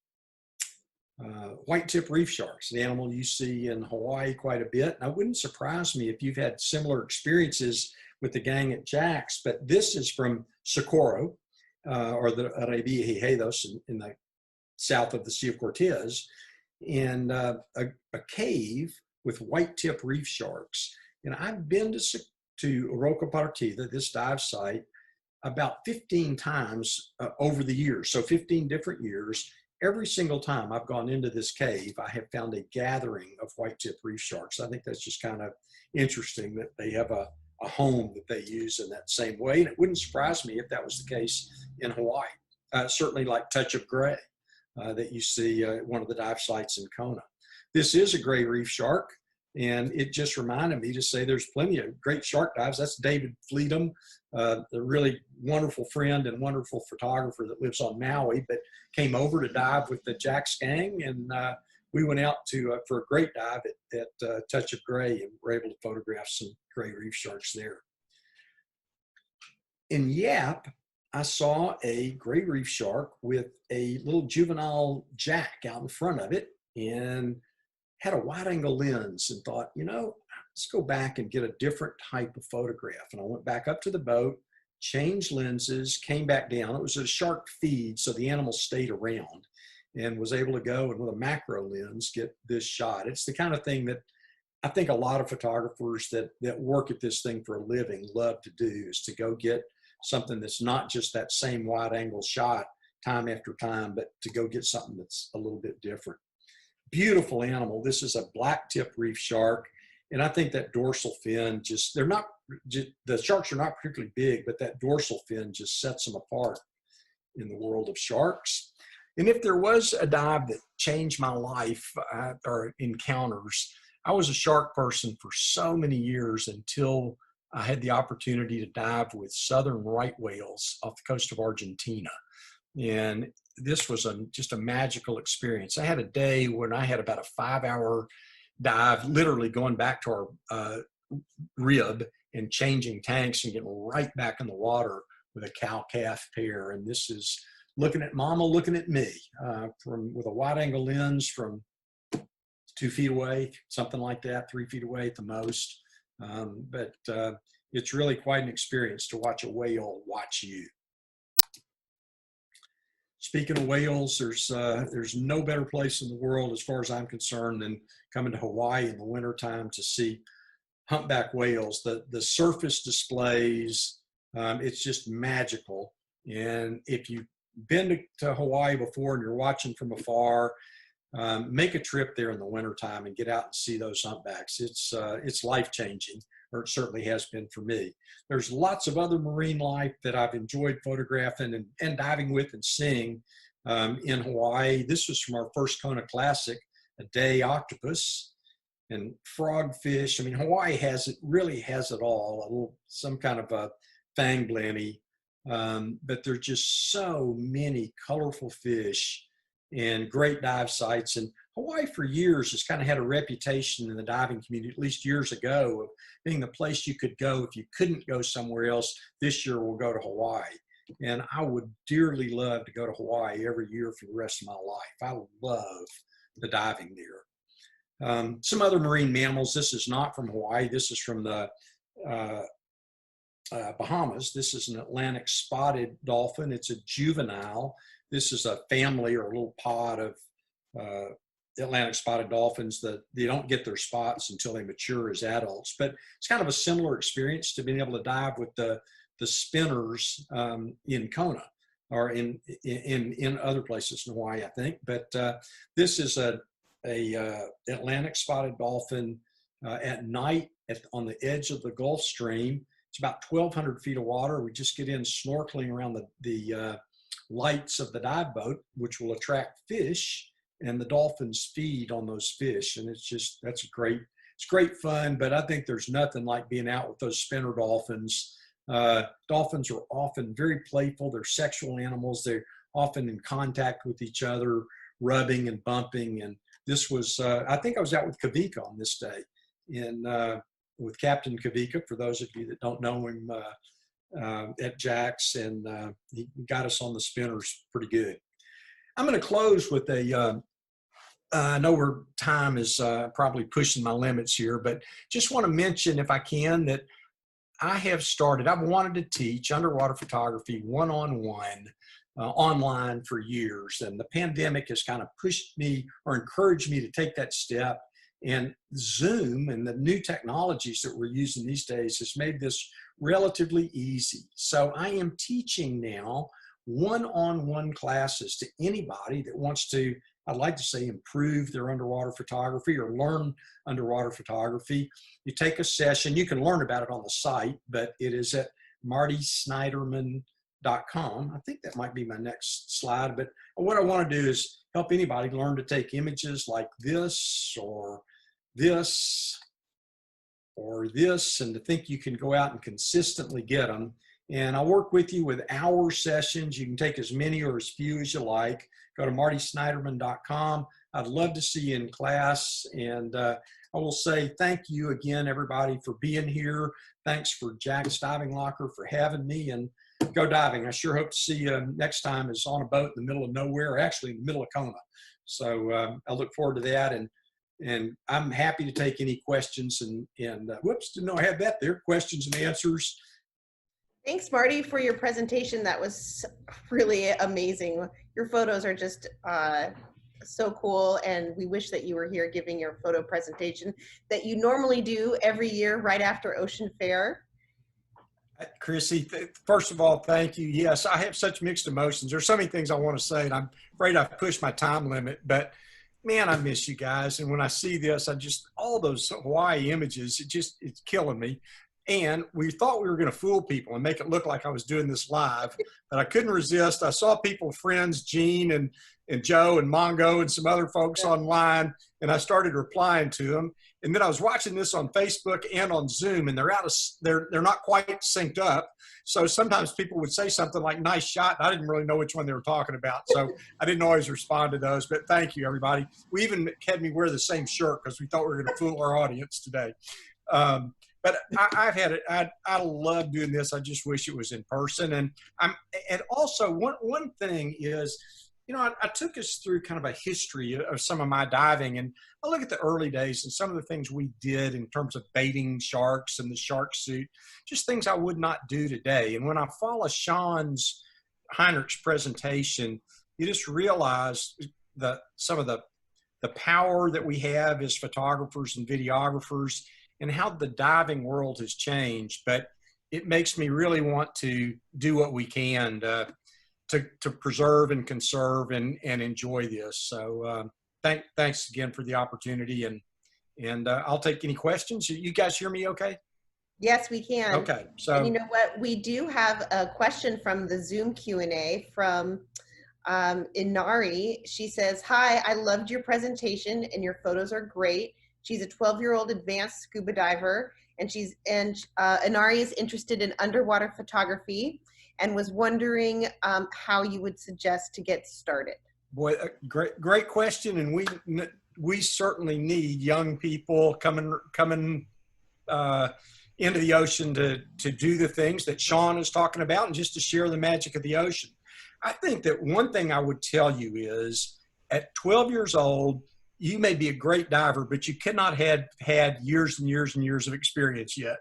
White-tip reef sharks, an animal you see in Hawaii quite a bit. And it wouldn't surprise me if you've had similar experiences with the gang at Jack's, but this is from Socorro, or the Arabia Hijedos in the south of the Sea of Cortez, and a cave with white-tip reef sharks. And I've been to Roca Partida, this dive site, about 15 times over the years, so 15 different years. Every single time I've gone into this cave, I have found a gathering of white-tip reef sharks. I think that's just kind of interesting that they have a home that they use in that same way. And it wouldn't surprise me if that was the case in Hawaii. Certainly like touch of gray that you see at one of the dive sites in Kona. This is a gray reef shark, and it just reminded me to say there's plenty of great shark dives. That's David Fleetum, a really wonderful friend and wonderful photographer that lives on Maui, but came over to dive with the Jack's gang, and we went out for a great dive at Touch of Gray, and were able to photograph some gray reef sharks there. In Yap, I saw a gray reef shark with a little juvenile jack out in front of it, and had a wide angle lens, and thought, let's go back and get a different type of photograph. And I went back up to the boat, changed lenses, came back down. It was a shark feed, so the animal stayed around and was able to go and with a macro lens get this shot. It's the kind of thing that I think a lot of photographers that work at this thing for a living love to do, is to go get something that's not just that same wide angle shot time after time, but to go get something that's a little bit different. Beautiful animal. This is a black tip reef shark. And I think that dorsal fin the sharks are not particularly big, but that dorsal fin just sets them apart in the world of sharks. And if there was a dive that changed my life or encounters, I was a shark person for so many years until I had the opportunity to dive with southern right whales off the coast of Argentina. And this was just a magical experience. I had a day when I had about a 5-hour dive, literally going back to our rib and changing tanks and getting right back in the water with a cow-calf pair. And this is looking at mama, looking at me with a wide-angle lens from 2 feet away, something like that, 3 feet away at the most. But it's really quite an experience to watch a whale watch you. Speaking of whales, there's no better place in the world, as far as I'm concerned, than coming to Hawaii in the wintertime to see humpback whales. The surface displays, it's just magical. And if you've been to Hawaii before and you're watching from afar, make a trip there in the wintertime and get out and see those humpbacks. It's life-changing, or it certainly has been for me. There's lots of other marine life that I've enjoyed photographing and diving with and seeing in Hawaii. This was from our first Kona Classic, a day octopus and frogfish. I mean, Hawaii really has it all. Some kind of a fang blenny, but there's just so many colorful fish and great dive sites. And Hawaii for years has kind of had a reputation in the diving community, at least years ago, of being the place you could go if you couldn't go somewhere else. This year we'll go to Hawaii. And I would dearly love to go to Hawaii every year for the rest of my life. I love the diving there. Some other marine mammals. This is not from Hawaii. This is from the Bahamas. This is an Atlantic spotted dolphin. It's a juvenile. This is a family or a little pod of Atlantic spotted dolphins that they don't get their spots until they mature as adults. But it's kind of a similar experience to being able to dive with the spinners in Kona or in other places in Hawaii, I think. But this is a Atlantic spotted dolphin at night on the edge of the Gulf Stream. It's about 1,200 feet of water. We just get in snorkeling around the lights of the dive boat, which will attract fish, and the dolphins feed on those fish. And it's great fun. But I think there's nothing like being out with those spinner dolphins. Dolphins are often very playful. They're sexual animals. They're often in contact with each other, rubbing and bumping. And this was, I think I was out with Kavika on this day with Captain Kavika, for those of you that don't know him, at Jack's, and he got us on the spinners pretty good. I'm going to close with I know where time is probably pushing my limits here, but just want to mention, if I can, that I've wanted to teach underwater photography one-on-one online for years, and the pandemic has kind of pushed me or encouraged me to take that step. And Zoom and the new technologies that we're using these days has made this relatively easy. So I am teaching now one-on-one classes to anybody that wants to, I'd like to say, improve their underwater photography or learn underwater photography. You take a session, you can learn about it on the site, but it is at martysnyderman.com. I think that might be my next slide, but what I want to do is help anybody learn to take images like this or this or this, and to think you can go out and consistently get them. And I'll work with you with hour sessions. You can take as many or as few as you like. Go to martysnyderman.com. I'd love to see you in class. And I will say thank you again, everybody, for being here. Thanks for Jack's Diving Locker for having me, and go diving. I sure hope to see you next time is on a boat in the middle of nowhere, or actually in the middle of Kona. So I look forward to that. And I'm happy to take any questions and whoops, didn't know I had that there, questions and answers. Thanks, Marty, for your presentation. That was really amazing. Your photos are just so cool, and we wish that you were here giving your photo presentation that you normally do every year right after Ocean Fair. Chrissy, first of all, thank you. Yes, I have such mixed emotions. There's so many things I want to say, and I'm afraid I've pushed my time limit, but man, I miss you guys. And when I see this, all those Hawaii images, it's killing me. And we thought we were going to fool people and make it look like I was doing this live, but I couldn't resist. I saw people, friends, Gene and Joe and Mongo and some other folks online, and I started replying to them. And then I was watching this on Facebook and on Zoom, and they're not quite synced up. So sometimes people would say something like "nice shot," and I didn't really know which one they were talking about. So I didn't always respond to those. But thank you, everybody. We even had me wear the same shirt because we thought we were going to fool our audience today. But I've had it. I love doing this. I just wish it was in person. And also one thing is, you know, I took us through kind of a history of some of my diving, and I look at the early days and some of the things we did in terms of baiting sharks and the shark suit, just things I would not do today. And when I follow Sean's Heinrich's presentation, you just realize some of the power that we have as photographers and videographers and how the diving world has changed. But it makes me really want to do what we can to preserve and conserve and enjoy this. So thanks again for the opportunity, and I'll take any questions. You guys hear me okay? Yes, we can. Okay. So, and you know what? We do have a question from the Zoom Q&A from Inari. She says, "Hi, I loved your presentation and your photos are great." She's a 12-year-old advanced scuba diver, and Inari is interested in underwater photography and was wondering how you would suggest to get started. Boy, great question, and we certainly need young people coming into the ocean to do the things that Sean is talking about and just to share the magic of the ocean. I think that one thing I would tell you is at 12 years old, you may be a great diver, but you cannot have had years and years and years of experience yet.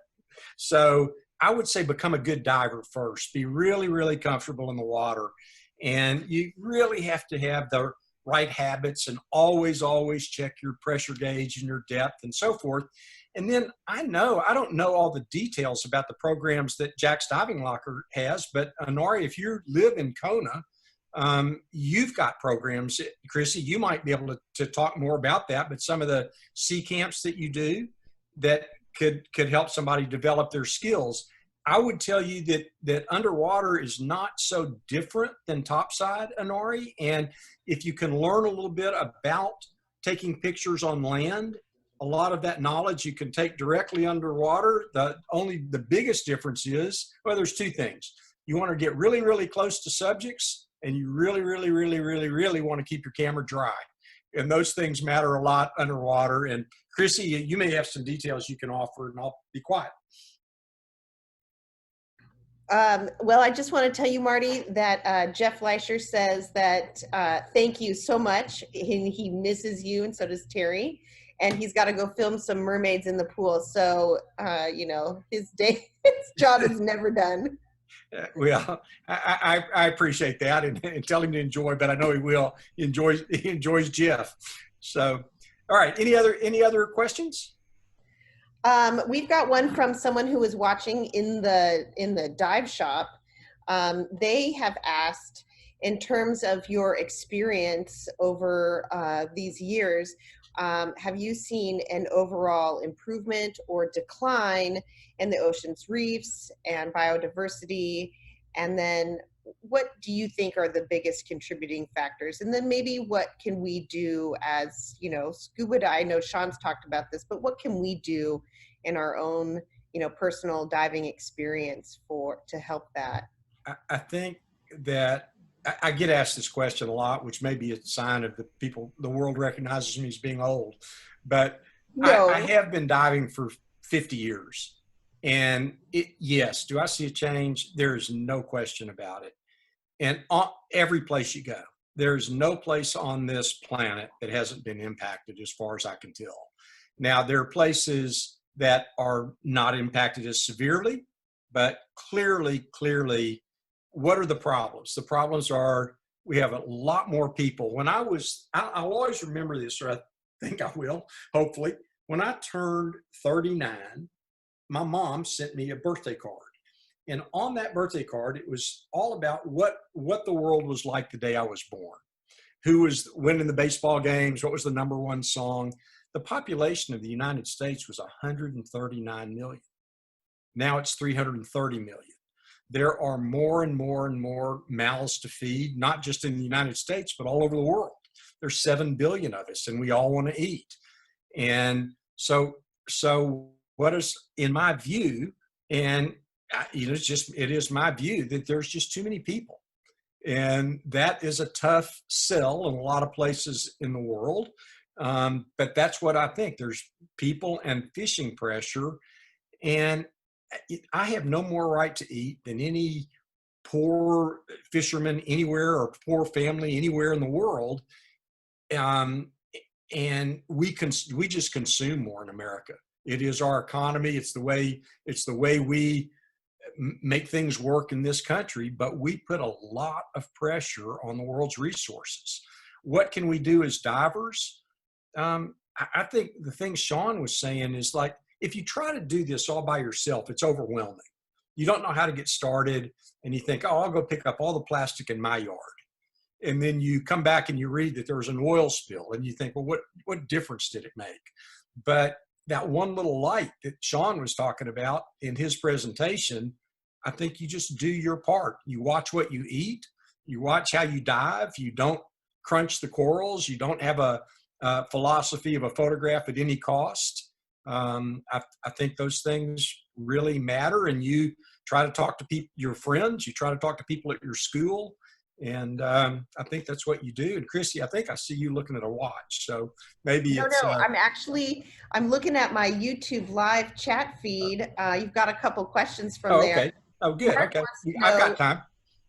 So I would say become a good diver first. Be really, really comfortable in the water. And you really have to have the right habits and always check your pressure gauge and your depth and so forth. And then I don't know all the details about the programs that Jack's Diving Locker has, but Inari, if you live in Kona, you've got programs. Chrissy, you might be able to talk more about that, but some of the sea camps that you do that could help somebody develop their skills. I would tell you that underwater is not so different than topside, Inari. And if you can learn a little bit about taking pictures on land, a lot of that knowledge you can take directly underwater. The biggest difference is, well, there's two things. You want to get really, really close to subjects, and you really, really, really, really, really want to keep your camera dry. And those things matter a lot underwater. And Chrissy, you may have some details you can offer, and I'll be quiet. Well, I just want to tell you, Marty, that Jeff Leischer says that thank you so much. He misses you, and so does Terry. And he's got to go film some mermaids in the pool. So, you know, his job is never done. Well, I appreciate that, and tell him to enjoy, but I know he will. He enjoys Jeff. So, all right. Any other questions? We've got one from someone who was watching in the dive shop. They have asked, in terms of your experience over these years, have you seen an overall improvement or decline in the ocean's reefs and biodiversity? And then what do you think are the biggest contributing factors? And then maybe what can we do as, you know, scuba I know Sean's talked about this, but what can we do in our own, you know, personal diving experience to help that? I think that I get asked this question a lot, which may be a sign of the world recognizes me as being old, but No. I have been diving for 50 years. And yes, do I see a change? There's no question about it. And every place you go, there's no place on this planet that hasn't been impacted as far as I can tell. Now, there are places that are not impacted as severely, But clearly, what are the problems? The problems are we have a lot more people. When I'll always remember this, or I think I will, hopefully. When I turned 39, my mom sent me a birthday card. And on that birthday card, it was all about what the world was like the day I was born. Who was winning the baseball games? What was the number one song? The population of the United States was 139 million. Now it's 330 million. There are more and more and more mouths to feed, not just in the United States, but all over the world. There's 7 billion of us, and we all want to eat. And so what is, in my view, and it is my view that there's just too many people. And that is a tough sell in a lot of places in the world. But that's what I think. There's people and fishing pressure. And I have no more right to eat than any poor fisherman anywhere or poor family anywhere in the world. And we just consume more in America. It is our economy. It's the way we make things work in this country, but we put a lot of pressure on the world's resources. What can we do as divers? I think the thing Sean was saying is, like, if you try to do this all by yourself, it's overwhelming. You don't know how to get started, and you think, oh, I'll go pick up all the plastic in my yard. And then you come back and you read that there was an oil spill, and you think, well, what difference did it make? But that one little light that Sean was talking about in his presentation, I think you just do your part. You watch what you eat. You watch how you dive. You don't crunch the corals. You don't have a philosophy of a photograph at any cost. I think those things really matter. And you try to talk to people, your friends. You try to talk to people at your school. And I think that's what you do. And Chrissy, I think I see you looking at a watch. So maybe No, I'm looking at my YouTube live chat feed. You've got a couple questions from there. Okay. Oh, good. Mark Okay. I've got time.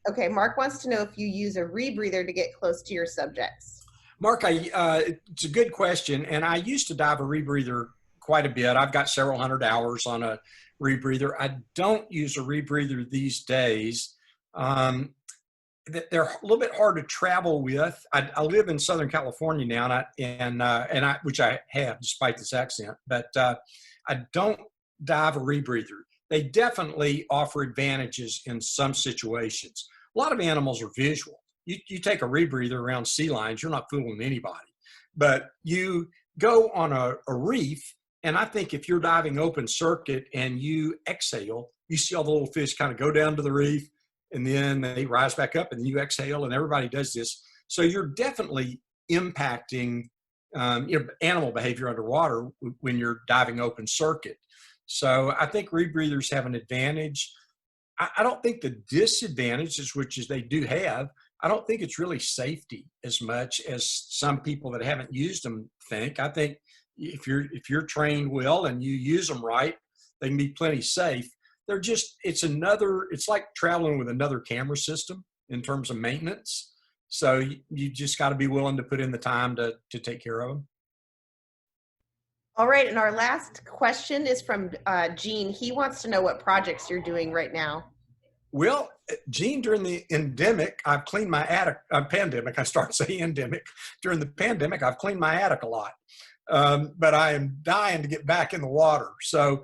Okay. Mark wants to know if you use a rebreather to get close to your subjects. Mark, it's a good question. And I used to dive a rebreather quite a bit. I've got several hundred hours on a rebreather. I don't use a rebreather these days. They're a little bit hard to travel with. I live in Southern California now, which I have despite this accent, but I don't dive a rebreather. They definitely offer advantages in some situations. A lot of animals are visual. You take a rebreather around sea lions, you're not fooling anybody. But you go on a reef, and I think if you're diving open circuit and you exhale, you see all the little fish kind of go down to the reef, and then they rise back up, and then you exhale, and everybody does this. So you're definitely impacting animal behavior underwater when you're diving open circuit. So I think rebreathers have an advantage. I don't think the disadvantages, which is they do have, I don't think it's really safety as much as some people that haven't used them think. I think if you're trained well and you use them right, they can be plenty safe. It's like traveling with another camera system in terms of maintenance. So you just got to be willing to put in the time to take care of them. All right. And our last question is from Gene. He wants to know what projects you're doing right now. Well, Gene, during the endemic, I've cleaned my attic, pandemic, I start saying endemic. During the pandemic, I've cleaned my attic a lot. But I am dying to get back in the water. So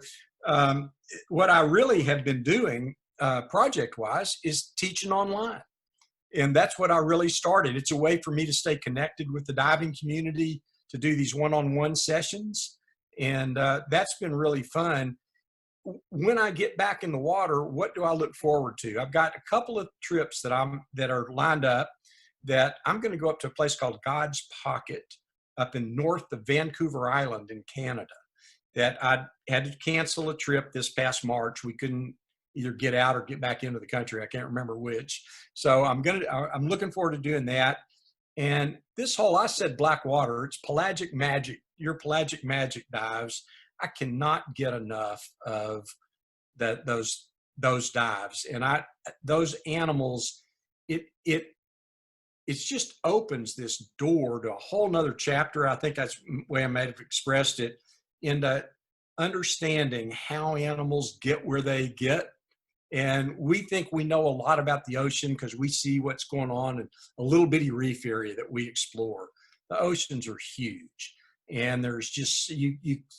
what I really have been doing project-wise is teaching online. And that's what I really started. It's a way for me to stay connected with the diving community, to do these one-on-one sessions. And that's been really fun. When I get back in the water, what do I look forward to? I've got a couple of trips that are lined up, that I'm going to go up to a place called God's Pocket up in north of Vancouver Island in Canada. That I had to cancel a trip this past March. We couldn't either get out or get back into the country. I can't remember which. So I'm looking forward to doing that. And this whole, I said black water, it's pelagic magic. Your pelagic magic dives, I cannot get enough of those dives. And those animals, it just opens this door to a whole nother chapter. I think that's the way I might have expressed it, into understanding how animals get where they get. And we think we know a lot about the ocean because we see what's going on in a little bitty reef area that we explore. The oceans are huge, and there's just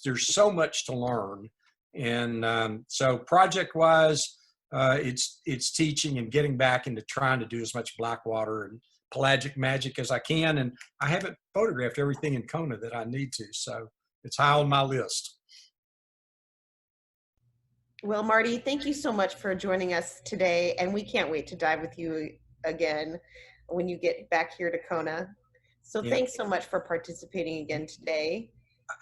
there's so much to learn. And so project-wise, it's teaching and getting back into trying to do as much blackwater and pelagic magic as I can. And I haven't photographed everything in Kona that I need to, so it's high on my list. Well, Marty, thank you so much for joining us today, and we can't wait to dive with you again when you get back here to Kona. So Yeah. thanks so much for participating again today.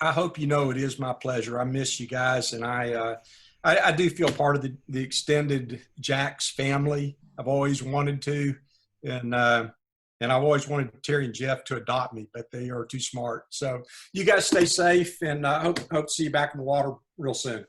I hope you know it is my pleasure. I miss you guys, and I do feel part of the extended Jax family. I've always wanted to, and I've always wanted Terry and Jeff to adopt me, but they are too smart. So you guys stay safe, and I hope to see you back in the water real soon.